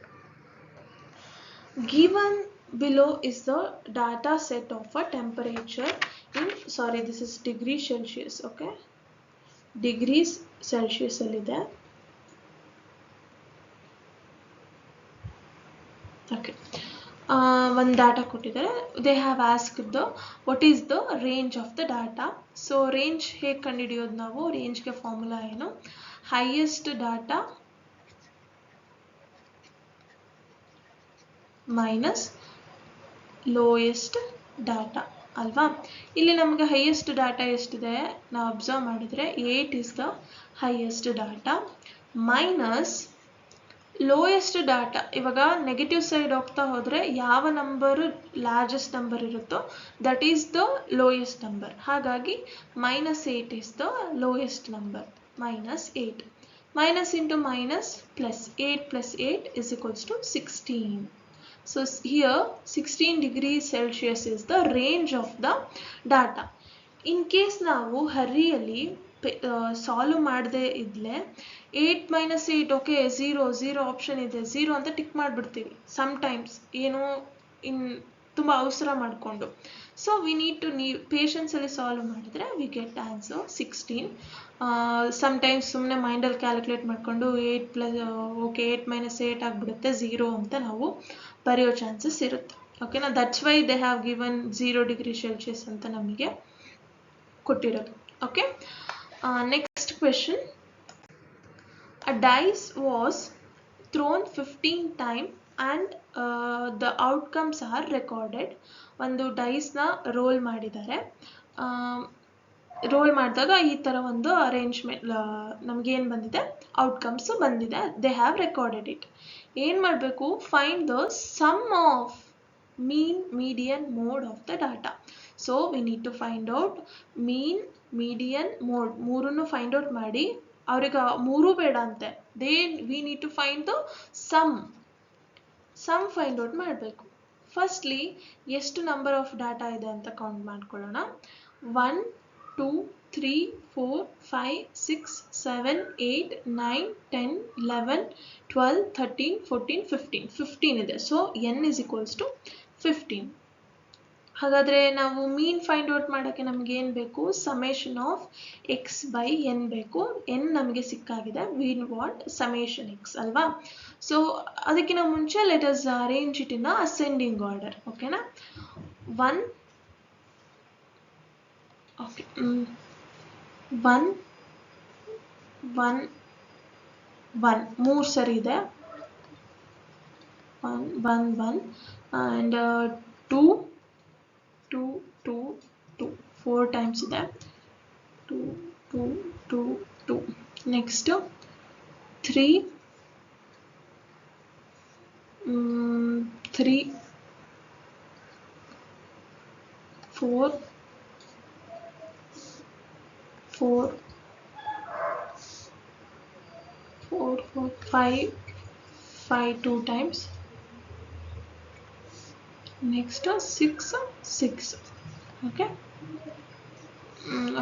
Speaker 1: Given below is the data set of a temperature in, sorry, this is degree Celsius. Okay, degrees Celsius ಅಲ್ಲಿದೆ. ಓಕೆ, ಒಂದು ಡಾಟಾ ಕೊಟ್ಟಿದ್ದಾರೆ. They have asked the what is the range of the data. So range ಹೇಗೆ ಕಂಡುಹಿಡಿಯೋದು ನಾವು? ರೇಂಜ್ಗೆ ಫಾರ್ಮುಲಾ ಏನು? Highest data minus lowest data ಅಲ್ವಾ? ಇಲ್ಲಿ ನಮಗೆ ಹೈಯೆಸ್ಟ್ ಡಾಟಾ ಎಷ್ಟಿದೆ ನಾವು ಅಬ್ಸರ್ವ್ ಮಾಡಿದರೆ 8 is the highest data minus lowest data. ಇವಾಗ ನೆಗೆಟಿವ್ ಸೈಡ್ ಹೋಗ್ತಾ ಹೋದರೆ ಯಾವ ನಂಬರು ಲಾರ್ಜೆಸ್ಟ್ ನಂಬರ್ ಇರುತ್ತೋ that is the lowest number. ಹಾಗಾಗಿ -8 is the lowest number. -8 minus into minus plus 8 plus 8 is equals to 16. So here 16 degrees Celsius is the range of the data. In case ನಾವು ಹರಿಯಲ್ಲಿ ಸಾಲ್ವ್ ಮಾಡದೆ ಇದ್ಲೆ 8 minus 8 ಓಕೆ 0 ಆಪ್ಷನ್ ಇದೆ 0 ಅಂತ ಟಿಕ್ ಮಾಡಿಬಿಡ್ತೀವಿ ಸಮ್ಟೈಮ್ಸ್, ಏನೋ ತುಂಬ ಅವಸರ ಮಾಡಿಕೊಂಡು. ಸೊ ವಿ ನೀಡ್ ಟು ಪೇಷನ್ಸಲ್ಲಿ ಸಾಲ್ವ್ ಮಾಡಿದರೆ ವಿ ಗೆಟ್ ಆನ್ಸರ್ 16. ಸಮ್ಟೈಮ್ಸ್ ಸುಮ್ಮನೆ ಮೈಂಡಲ್ಲಿ ಕ್ಯಾಲ್ಕುಲೇಟ್ ಮಾಡಿಕೊಂಡು 8 minus 8 ಆಗಿಬಿಡುತ್ತೆ 0 ಅಂತ ನಾವು ಬರೆಯೋ ಚಾನ್ಸಸ್ ಇರುತ್ತೆ. ಓಕೆನಾ? That's why they have given 0 degree Celsius ಅಂತ ನಮಗೆ ಕೊಟ್ಟಿರೋದು. Okay, next question. A dice was thrown 15 times and the outcomes are recorded. ಒಂದು ಡೈಸ್ನ ರೋಲ್ ಮಾಡಿದ್ದಾರೆ. ರೋಲ್ ಮಾಡಿದಾಗ ಈ ಥರ ಒಂದು ಅರೇಂಜ್ಮೆಂಟ್ ನಮಗೇನು ಬಂದಿದೆ, ಔಟ್ಕಮ್ಸು ಬಂದಿದೆ. They have recorded it. ಏನು ಮಾಡಬೇಕು? Find the sum of mean, median, mode of the data. So we need to find out mean, median, mode ಮೂರನ್ನು ಫೈಂಡ್ ಔಟ್ ಮಾಡಿ. ಅವ್ರಿಗೆ ಮೂರೂ ಬೇಡ ಅಂತೆ. We need to find the sum find out ಮಾಡಬೇಕು. ಫಸ್ಟ್ಲಿ ಎಷ್ಟು ನಂಬರ್ ಆಫ್ ಡಾಟಾ ಇದೆ ಅಂತ ಕೌಂಟ್ ಮಾಡ್ಕೊಳ್ಳೋಣ. 1 2 3 4 5 6 7 8 9 10 11 12 13 14 15 ಇದೆ. So n is equals to 15. ಹಾಗಾದರೆ ನಾವು ಮೀನ್ ಫೈಂಡ್ ಔಟ್ ಮಾಡೋಕ್ಕೆ ನಮ್ಗೆ ಏನು ಬೇಕು? Summation of x by N ಬೇಕು. ಎನ್ ನಮಗೆ ಸಿಕ್ಕಾಗಿದೆ. ವಿ ವಾಂಟ್ ಸಮೇಷನ್ ಎಕ್ಸ್ ಅಲ್ವಾ? ಸೊ ಅದಕ್ಕಿಂತ ಮುಂಚೆ let us arrange it in ascending order. ಓಕೆನಾ? 1 ಓಕೆ 1 1 1 ಮೂರು ಸರಿ ಇದೆ. 1 1 1 ಆ್ಯಂಡ್ 2 2 2 2 4 ಟೈಮ್ಸ್ ಇದೆ. 2 2 2 2 next 3 3 4 4 4 4 5 5 2 times. Next 6 6. Okay.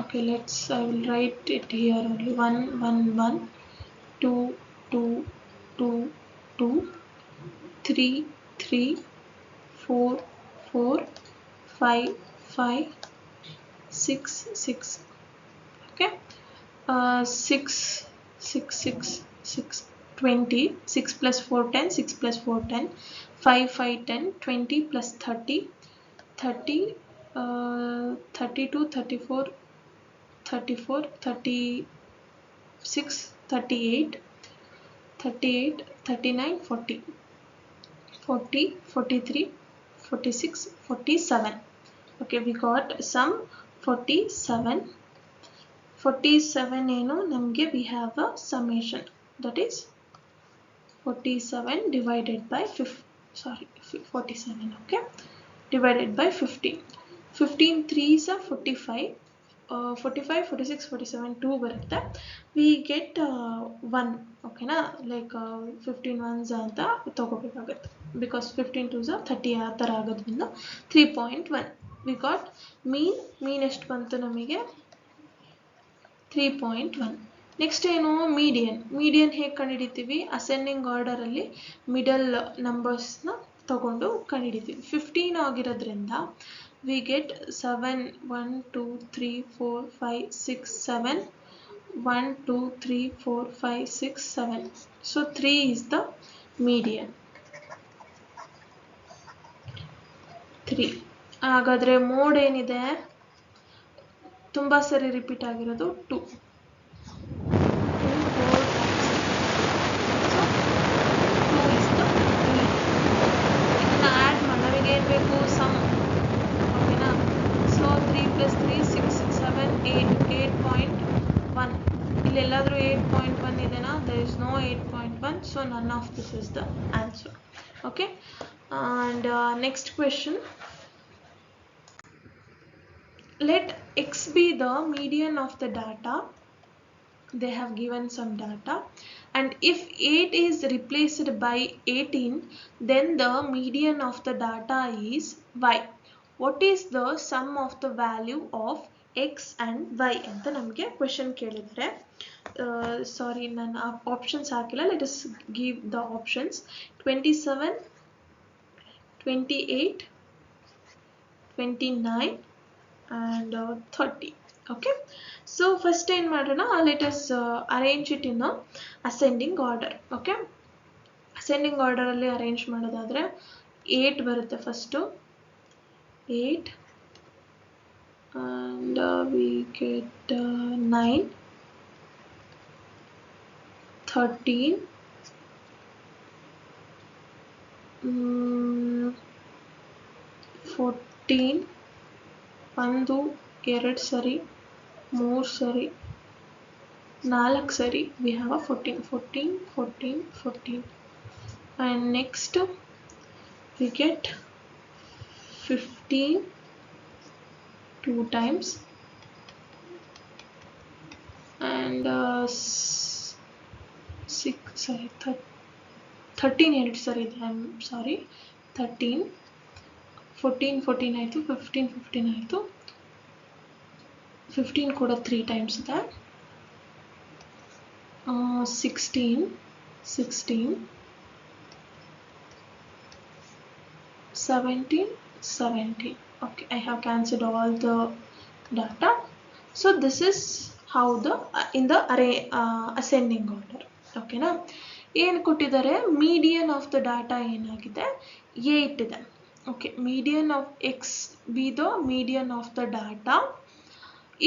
Speaker 1: Okay, I will write it here only. 1 1 1 2 2 2 2 3 3 4 4 5 5 6 6. Okay. 6 6 6 6 20. 6 plus 4 10. 6 plus 4 10. 5 5 10. 20 plus 30 30 32 34 34 36 38 38 39 40 40 43 46 47. Okay, we got some 47. 47 ಏನು ನಮಗೆ we have a summation, that is 47 divided by 47. Okay, divided by 15. 15 3s are 45. 45 46 47 2 ಬರುತ್ತೆ. we get 1. ಓಕೆನಾ? ಲೈಕ್ 15 ones ಅಂತ ತಗೋಬೇಕಾಗುತ್ತೆ. ಬಿಕಾಸ್ 15 2s are 30 ಆ ಥರ ಆಗೋದ್ರಿಂದ 3.1. we got ಮೀನ್ ಎಷ್ಟು ಬಂತು ನಮಗೆ? 3.1. ನೆಕ್ಸ್ಟ್ ಏನು? ಮೀಡಿಯನ್ ಹೇಗೆ ಕಂಡುಹಿಡಿತೀವಿ? ಅಸೆಂಡಿಂಗ್ ಆರ್ಡರಲ್ಲಿ ಮಿಡಲ್ ನಂಬರ್ಸ್ನ ತಗೊಂಡು ಕಂಡುಹಿಡಿತೀವಿ. 15 ಆಗಿರೋದ್ರಿಂದ we get 7 1 2 3 4 5 6 7 1 2 3 4 5 6 7. So 3 is the median. 3. ಹಾಗಾದ್ರೆ ಮೋಡ್ ಏನಿದೆ ತುಂಬಾ ಸರಿ ರಿಪೀಟ್ ಆಗಿರೋದು 2. 2 is the median. ಇದನ್ನ ಆಡ್ ಮಾಡಿ ನಮಗೆ ಏನು ಬೇಕು ಸಮ್. ಓಕೆನಾ? ಸೊ 3 + 3 6 7 8 8.1. ಇಲ್ಲೆಲ್ಲಾದರೂ 8.1 ಇದೆನಾ? there is no 8.1, so none of this is the answer. Okay, and next question. Let x be the median of the data. They have given some data, and if 8 is replaced by 18, then the median of the data is y. What is the sum of the value of x and y ಅಂತ ನಮಗೆ ಕ್ವೆಶ್ಚನ್ ಕೇಳಿದರೆ. ಸಾರಿ, ನಾನು ಆಪ್ಷನ್ಸ್ ಹಾಕಿಲ್ಲ. Let us give the options. 27, 28, 29 and 30. Okay, so first ಏನು ಮಾಡೋಣ, let us arrange it in a ascending order. Okay, ascending order ಅಲ್ಲಿ ಅರೇಂಜ್ ಮಾಡೋದಾದ್ರೆ 8 ಬರುತ್ತೆ ಫಸ್ಟು. 8 and we get 9, 13, 14, 1 2 ಸರಿ, 3 ಸರಿ, 4 ಸರಿ. we have a 14, 14, 14, 14. and next we get 15 2 times, and 13 ಎರಡು ಸರಿ ಇದೆ. I'm sorry, 13, 14 14 ಆಯಿತು, 15 15 ಆಯಿತು, 15 ಕೂಡ 3 ಟೈಮ್ಸ್ ಇದೆ. 16 16, 17 17. Okay, I have cancelled all the data. So this is how the in the array ascending order. Okay na, ಏನು ಕೊಟ್ಟಿದ್ದಾರೆ, ಮೀಡಿಯನ್ ಆಫ್ ದ ಡಾಟಾ ಏನಾಗಿದೆ 8 ಇದೆ. Okay, median of X B the median of the data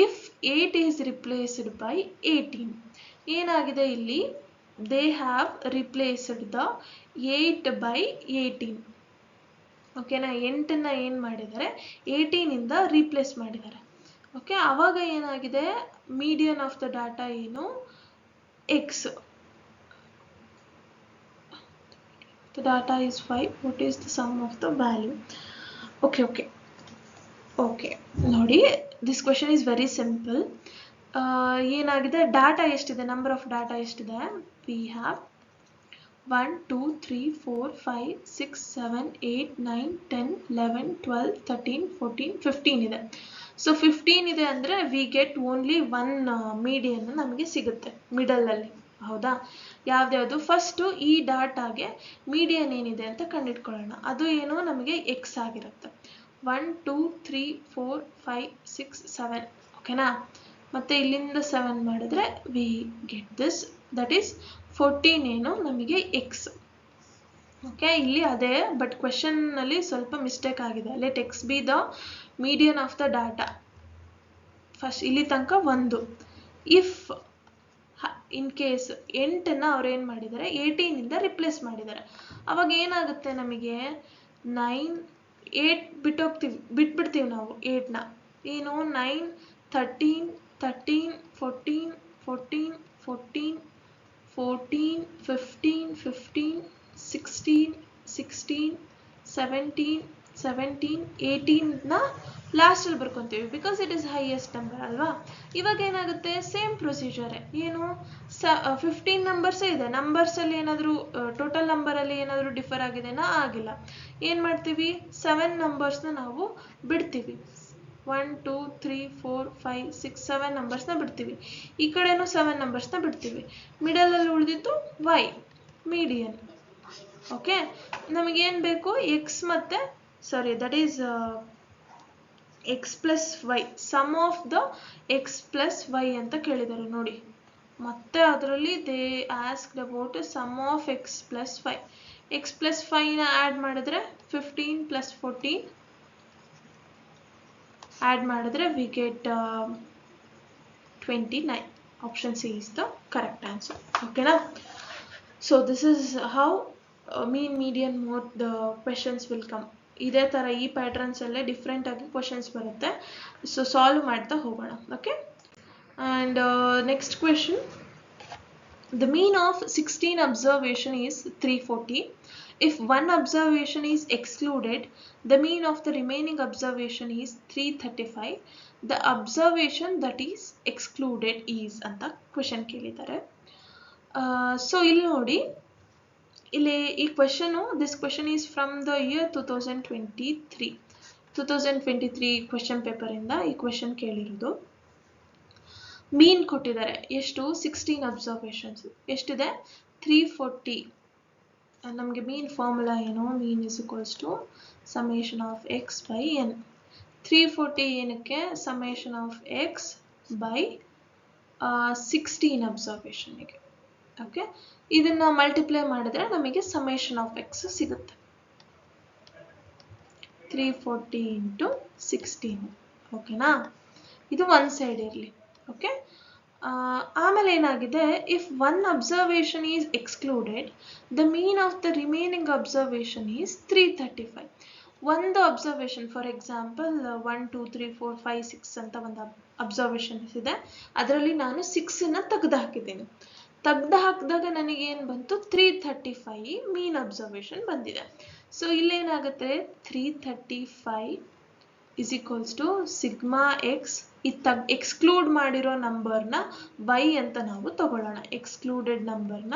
Speaker 1: if 8 is replaced by 18. ಏನಾಗಿದೆ ಇಲ್ಲಿ, they have replaced the 8 by 18. ಓಕೆನಾ, 8ನ್ನ ಏನು ಮಾಡಿದ್ದಾರೆ 18 ಇಂದ ರೀಪ್ಲೇಸ್ ಮಾಡಿದ್ದಾರೆ. ಓಕೆ, ಆವಾಗ ಏನಾಗಿದೆ, ಮೀಡಿಯನ್ ಆಫ್ ದ ಡಾಟಾ ಏನು X. The data is 5. What is the sum of the value? Okay, ನೋಡಿ, this question is very simple. ಏನಾಗಿದೆ, ಡಾಟಾ ಎಷ್ಟಿದೆ, ನಂಬರ್ ಆಫ್ ಡಾಟಾ ಎಷ್ಟಿದೆ, we have 1 2 3 4 5 6 7 8 9 10 11 12 13 14 15 ಇದೆ. ಸೊ 15 ಇದೆ ಅಂದರೆ ವಿ ಗೆಟ್ ಓನ್ಲಿ 1 ಮೀಡಿಯನ್ ನಮಗೆ ಸಿಗುತ್ತೆ ಮಿಡಲಲ್ಲಿ. ಹೌದಾ? ಯಾವ್ದ್ಯಾವುದು, ಫಸ್ಟು ಈ ಡಾಟಾಗೆ ಮೀಡಿಯನ್ ಏನಿದೆ ಅಂತ ಕಂಡಿಡ್ಕೊಳ್ಳೋಣ. ಅದು ಏನು, ನಮಗೆ ಎಕ್ಸ್ ಆಗಿರುತ್ತೆ. 1 2 3 4 5 6 7. ಓಕೆನಾ, ಮತ್ತೆ ಇಲ್ಲಿಂದ 7 ಮಾಡಿದ್ರೆ we get this, that is 14 ಏನು ನಮಗೆ ಎಕ್ಸ್. ಓಕೆ, ಇಲ್ಲಿ ಅದೇ, ಬಟ್ ಕ್ವೆಶನ್ನಲ್ಲಿ ಸ್ವಲ್ಪ ಮಿಸ್ಟೇಕ್ ಆಗಿದೆ. Let X B the median of the data. First ಇಲ್ಲಿ ತನಕ 1. ಇಫ್ ಇನ್ ಕೇಸ್ 8ನ್ನ ಅವ್ರು ಏನು ಮಾಡಿದ್ದಾರೆ 18 ಇಂದ ರಿಪ್ಲೇಸ್ ಮಾಡಿದ್ದಾರೆ, ಅವಾಗ ಏನಾಗುತ್ತೆ, ನಮಗೆ 9 8 ಬಿಟ್ಬಿಡ್ತೀವಿ ನಾವು 8ನ. ಏನು 9 13 13 14 14 14 14 15 15 16 16 17 17 18ನ ಲಾಸ್ಟಲ್ಲಿ ಬರ್ಕೊತೀವಿ, because it is highest number ಅಲ್ವಾ. ಇವಾಗ ಏನಾಗುತ್ತೆ, ಸೇಮ್ ಪ್ರೊಸೀಜರೇ. ಏನು 15 ನಂಬರ್ಸೇ ಇದೆ. ನಂಬರ್ಸಲ್ಲಿ ಏನಾದರೂ ಟೋಟಲ್ ನಂಬರಲ್ಲಿ ಏನಾದರೂ ಡಿಫರ್ ಆಗಿದೆನಾ? ಆಗಿಲ್ಲ. ಏನು ಮಾಡ್ತೀವಿ, 7 ನಂಬರ್ಸ್ನ ನಾವು ಬಿಡ್ತೀವಿ. 1 2 3 4 5 6 7 ನಂಬರ್ಸ್ನ ಬಿಡ್ತೀವಿ. ಈ ಕಡೆನೂ 7 ನಂಬರ್ಸ್ನ ಬಿಡ್ತೀವಿ. ಮಿಡಲಲ್ಲಿ ಉಳಿದಿದ್ದು ವೈ, ಮೀಡಿಯನ್. ಓಕೆ, ನಮಗೇನು ಬೇಕು, ಎಕ್ಸ್ ಮತ್ತು sorry that is x plus y, sum of the x plus y ಅಂತ ಕೇಳಿದ್ದಾರೆ ನೋಡಿ. ಮತ್ತೆ ಅದರಲ್ಲಿ they asked about sum of x plus 5. X plus 5ನ ಆ್ಯಡ್ ಮಾಡಿದ್ರೆ 15 ಪ್ಲಸ್ 14 ಆ್ಯಡ್ ಮಾಡಿದ್ರೆ we get 29. Option C is the correct answer. Okay na? So this is how mean, median, mode the questions will come. ಇದೇ ತರ ಈ ಪ್ಯಾಟರ್ನ್ಸ್ ಎಲ್ಲ ಡಿಫ್ರೆಂಟ್ ಆಗಿ ಕ್ವಶನ್ಸ್ ಬರುತ್ತೆ. ಸೊ ಸಾಲ್ವ್ ಮಾಡ್ತಾ ಹೋಗೋಣ. Okay, and next question, the mean of 16 observation is 340. If one observation is excluded, the mean of the remaining observation is 335. The observation that is excluded is ಅಂತ ಕ್ವೆಶನ್ ಕೇಳಿದ್ದಾರೆ. ಸೊ ಇಲ್ಲಿ ನೋಡಿ, ಇಲ್ಲಿ ಈ question, this question is from the year 2023 question paper ಇಂದ ಈ ಕ್ವೆಶನ್ ಕೇಳಿರೋದು. ಮೀನ್ ಕೊಟ್ಟಿದ್ದಾರೆ ಎಷ್ಟು? 16 ಅಬ್ಸರ್ವೇಷನ್ಸ್. ಎಷ್ಟಿದೆ? 340. ನಮಗೆ ಮೀನ್ ಫಾರ್ಮುಲಾ ಏನು? Mean is equals to summation of x by n. 340 ಏನಕ್ಕೆ? ಸಮೇಷನ್ ಆಫ್ ಎಕ್ಸ್ ಬೈ 16 ಅಬ್ಸರ್ವೇಷನ್ಗೆ. ಓಕೆ, ಇದನ್ನ ಮಲ್ಟಿಪ್ಲೈ ಮಾಡಿದ್ರೆ ನಮಗೆ ಸಮೇಷನ್ ಆಫ್ ಎಕ್ಸ್ ಸಿಗುತ್ತೆ. 340 ಇಂಟು 16. ಓಕೆನಾ? ಇದು ಒನ್ ಸೈಡ್ ಇರಲಿ. ಓಕೆ, ಆಮೇಲೆ ಏನಾಗಿದೆ? If one observation is excluded, the mean of the remaining observation is 335. ಒಂದು ಅಬ್ಸರ್ವೇಷನ್, ಫಾರ್ ಎಕ್ಸಾಂಪಲ್ 1 2 3 4 5 6 ಅಂತ ಒಂದು ಅಬ್ಸರ್ವೇಷನ್ಸ್ ಇದೆ. ಅದರಲ್ಲಿ ನಾನು 6ನ ತೆಗೆದು ಹಾಕಿದ್ದೀನಿ. ತೆಗೆದು ಹಾಕಿದಾಗ ನನಗೇನು ಬಂತು? 335 ಮೀನ್ ಅಬ್ಸರ್ವೇಷನ್ ಬಂದಿದೆ. ಸೊ ಇಲ್ಲೇನಾಗುತ್ತೆ? 335 is equals to sigma x. Exclude ಮಾಡಿರೋ ನಂಬರ್ನ y ಅಂತ ನಾವು ತಗೊಳ್ಳೋಣ. ಎಕ್ಸ್ಕ್ಲೂಡೆಡ್ ನಂಬರ್ನ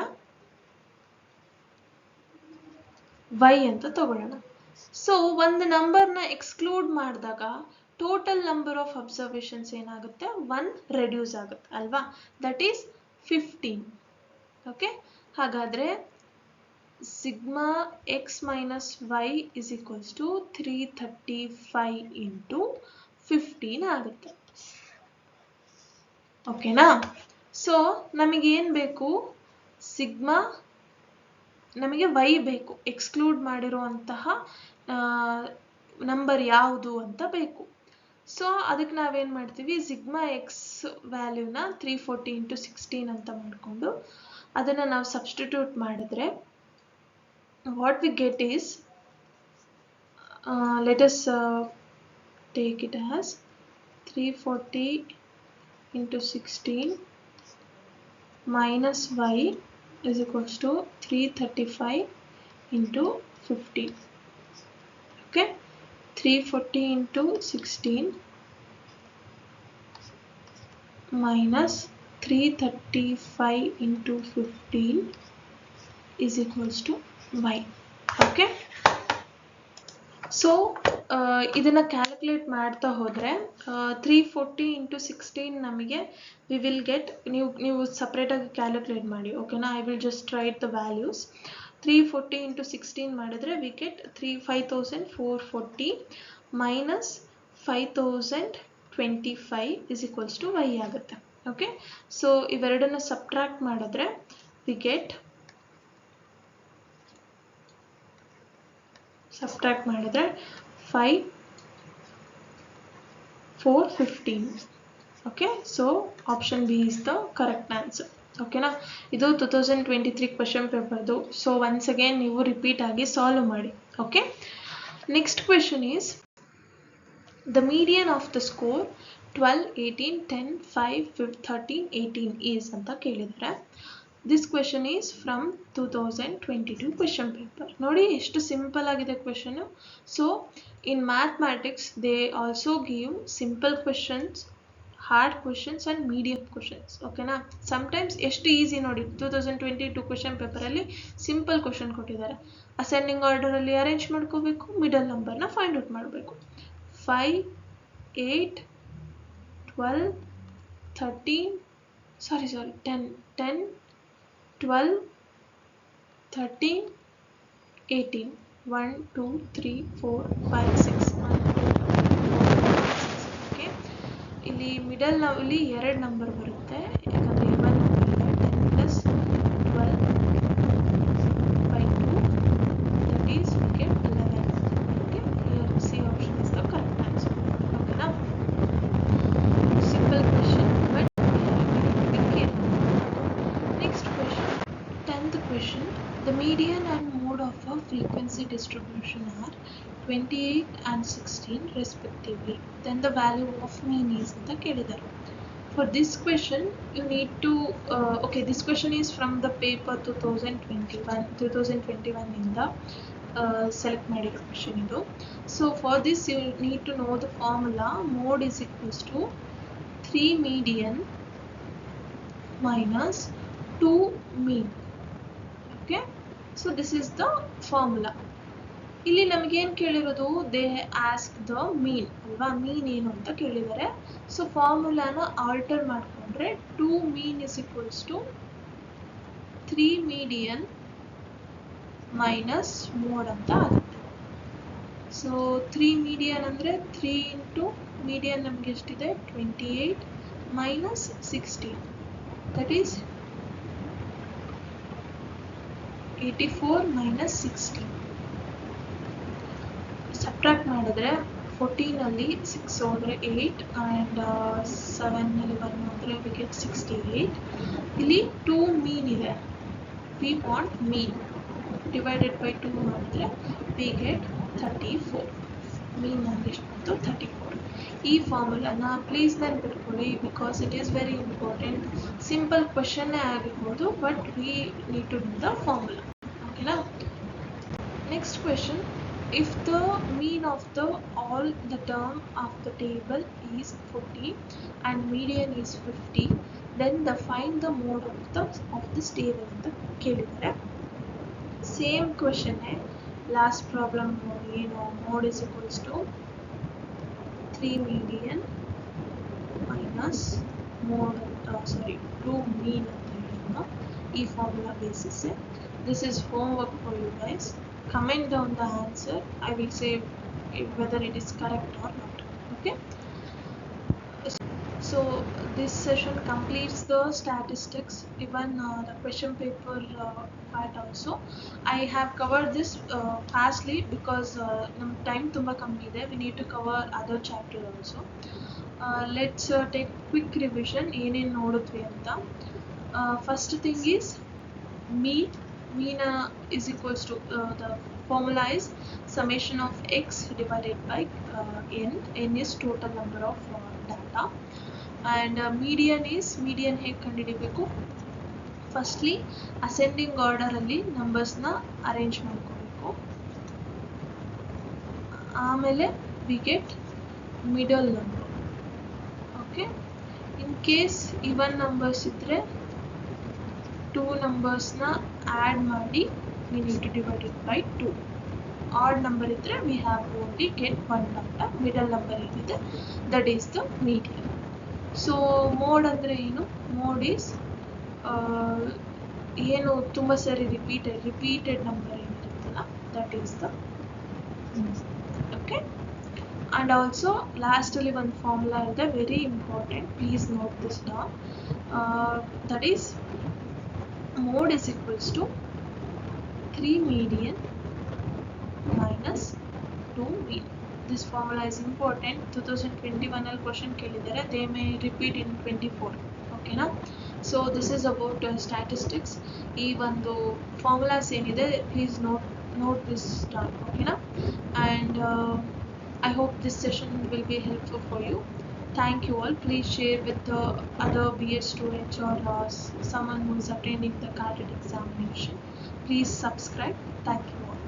Speaker 1: y ಅಂತ ತಗೊಳ್ಳೋಣ. ಸೊ ಒಂದು ನಂಬರ್ನ ಎಕ್ಸ್ಕ್ಲೂಡ್ ಮಾಡಿದಾಗ ಟೋಟಲ್ ನಂಬರ್ ಆಫ್ ಅಬ್ಸರ್ವೇಷನ್ಸ್ ಏನಾಗುತ್ತೆ? 1 ರೆಡ್ಯೂಸ್ ಆಗುತ್ತೆ ಅಲ್ವಾ? That is 15. ಓಕೆ, ಹಾಗಾದ್ರೆ sigma x minus y is equals to 335 into 15 ಆಗುತ್ತೆ. ಓಕೆನಾ? ಸೊ ನಮಗೇನು ಬೇಕು? ಸಿಗ್ಮಾ, ನಮಗೆ ವೈ ಬೇಕು. ಎಕ್ಸ್ಕ್ಲೂಡ್ ಮಾಡಿರುವಂತಹ ನಂಬರ್ ಯಾವುದು ಅಂತ ಬೇಕು. ಸೊ ಅದಕ್ಕೆ ನಾವೇನು ಮಾಡ್ತೀವಿ? ಸಿಗ್ಮಾ ಎಕ್ಸ್ ವ್ಯಾಲ್ಯೂನ 340 ಇಂಟು 16 ಅಂತ ಮಾಡಿಕೊಂಡು ಅದನ್ನು ನಾವು ಸಬ್ಸ್ಟಿಟ್ಯೂಟ್ ಮಾಡಿದ್ರೆ what we get is, let us take it as 340 into 16 minus y is equals to 335 into 15. Okay, 340 into 16 minus 335 into 15 is equals to y. Okay, so ಇದನ್ನ ಕ್ಯಾಲ್ಕುಲೇಟ್ ಮಾಡ್ತಾ ಹೋದ್ರೆ 340 into 16 ನಮಗೆ we will get, ನೀವು ಸಪ್ರೇಟ್ ಆಗಿ ಕ್ಯಾಲ್ಕುಲೇಟ್ ಮಾಡಿ. ಓಕೆನಾ? I will just right the values. 340 into 16 ಮಾಡಿದ್ರೆ we get 5440 minus 5025 is equals to y ಆಗುತ್ತೆ. ಓಕೆ, ಸೊ ಇವೆರಡನ್ನ ಸಬ್ಟ್ರಾಕ್ಟ್ ಮಾಡಿದ್ರೆ we get, ಸಬ್ಟ್ರಾಕ್ಟ್ ಮಾಡಿದ್ರೆ 5415. Okay, so option B is the correct answer. ಓಕೆನಾ? ಇದು 2023 ಕ್ವೆಶನ್ ಪೇಪರ್ದು. ಸೊ ಒನ್ಸ್ ಅಗೇನ್ ನೀವು ರಿಪೀಟ್ ಆಗಿ ಸಾಲ್ವ್ ಮಾಡಿ. Okay, next question is the median of the score 12, 18, 10, 5, 13, 18 is ಅಂತ ಕೇಳಿದ್ದಾರೆ. This question is from 2022 question paper. ನೋಡಿ ಎಷ್ಟು ಸಿಂಪಲ್ ಆಗಿದೆ question. So in mathematics they also give simple questions, hard questions and medium questions. ಓಕೆನಾ? ಸಮ್ಟೈಮ್ಸ್ ಎಷ್ಟು ಈಸಿ ನೋಡಿ, 2022 ಕ್ವೆಶನ್ ಪೇಪರಲ್ಲಿ ಸಿಂಪಲ್ ಕ್ವೆಶನ್ ಕೊಟ್ಟಿದ್ದಾರೆ. ಅಸೆಂಡಿಂಗ್ ಆರ್ಡರಲ್ಲಿ ಅರೇಂಜ್ ಮಾಡ್ಕೋಬೇಕು, ಮಿಡಲ್ ನಂಬರ್ನ ಫೈಂಡ್ ಔಟ್ ಮಾಡಬೇಕು. 5, 8, 12, 13, 10, 12, 13, 18. 1, 2, 3, 4, 5, 6. 1, 2, 3, 4, 5, 6. ಓಕೆ, ಇಲ್ಲಿ ಮಿಡಲ್ ನಲ್ಲಿ 2 ನಂಬರ್ ಬರುತ್ತೆ, ಯಾಕಂದರೆ 1 median and mode of a frequency distribution are 28 and 16 respectively. Then the value of mean is ಅಂತ ಕೇಳಿದ್ದಾರೆ. For this question you need to okay, this question is from the paper 2021 ಇಂದ select ಮಾಡಿರೋ question ಇದು. So for this you need to know the formula. Mode is equals to 3 median minus 2 mean. Okay, so this is the formula. ಇಲ್ಲಿ ನಮಗೆ ಏನು ಕೇಳಿರೋದು, ದೇ ಆಸ್ಕ್ ದ ಮೀನ್ ಅಲ್ವಾ, ಮೀನ್ ಏನು ಅಂತ ಕೇಳಿದ್ದಾರೆ. ಸೊ ಫಾರ್ಮುಲಾನ ಆಲ್ಟರ್ ಮಾಡಿಕೊಂಡ್ರೆ 2 mean is equals to 3 median minus mode ಅಂತ ಆಗುತ್ತೆ. ಸೊ 3 ಮೀಡಿಯನ್ ಅಂದರೆ 3 ಇಂಟು ಮೀಡಿಯನ್ ನಮಗೆ ಎಷ್ಟಿದೆ 28 minus 16 that is 84 minus 16. Subtract ಮಾಡಿದ್ರೆ 14 ಅಲ್ಲಿ 6 ಹೋದರೆ 8 ಆ್ಯಂಡ್ 7 ಅಲ್ಲಿ 1 ಹೋದರೆ ವಿ ಗೆಟ್ 68. ಇಲ್ಲಿ 2 ಮೀನ್ ಇದೆ, we want mean. Divided by 2 ಮಾಡಿದ್ರೆ ವಿ ಗೆಟ್ 34. ಮೀನ್ ನಮಗೆ ಎಷ್ಟು ಬಂತು 34. ಈ ಫಾರ್ಮುಲಾನ ಪ್ಲೀಸ್ ನೆನ್ಪಿಟ್ಕೊಳ್ಳಿ, because it is very important. Simple ಕ್ವಶನ್ನೇ ಆಗಿರ್ಬೋದು, but we need to do the formula. ಓಕೆನಾ? Next question. If the mean of all the term of the table is 40 and median is 50, then find the mode of this table ಅಂತ ಕೇಳಿದ್ದಾರೆ. ಸೇಮ್ ಕ್ವೆಶನ್ ಲಾಸ್ಟ್ ಪ್ರಾಬ್ಲಮ್ ನೋಡಿ, ಏನು mode is equals to 3 median minus mode sorry 2 mean ಅಂತ ಹೇಳಿದ್ರು. ಈ formula basis. This is homework for you guys. Comment down the answer. I will say whether it is correct or not. Okay, so this session completes the statistics, even the question paper part also. I have covered this fastly because time tumba kammi ide. We need to cover other chapter also. Let's take quick revision enen nodudvi anta. First thing is mean is equals to the formula is summation of x divided by n is total number of data, and median ಹೇಗೆ ಕಂಡುಹಿಡಿಯಬೇಕು, ಫಸ್ಟ್ಲಿ ಅಸೆಂಡಿಂಗ್ ಆರ್ಡರ್ ಅಲ್ಲಿ ನಂಬರ್ಸ್ನ ಅರೇಂಜ್ ಮಾಡ್ಕೋಬೇಕು, ಆಮೇಲೆ we get middle number. Okay, in case even numbers ಇದ್ರೆ 2 ನಂಬರ್ಸ್ನ ಆ್ಯಡ್ ಮಾಡಿ we need to divide it by 2. Odd number ಇದ್ರೆ we have only get one number. Middle number ಏನಿದೆ that is the median. So mode ಅಂದ್ರೆ ಏನು, mode is ಏನು ತುಂಬ ಸರಿ ರಿಪೀಟೆಡ್ ನಂಬರ್ ಏನಿರುತ್ತಲ್ಲ that is the mode. Okay, and also last ಅಲ್ಲಿ ಒಂದು ಫಾರ್ಮುಲಾ ಇದೆ, very important, please note this down. That is mode is equals to 3 median minus 2 mean. This formula is important. 2021 al question kelidare, they may repeat in 24. Okay na? So this is about statistics. Ee ಒಂದು formulas enide, please note this down. Okay na? And I hope this session will be helpful for you. Thank you all. Please share with the other BS students or someone who is attending the CAT examination. Please subscribe. Thank you all.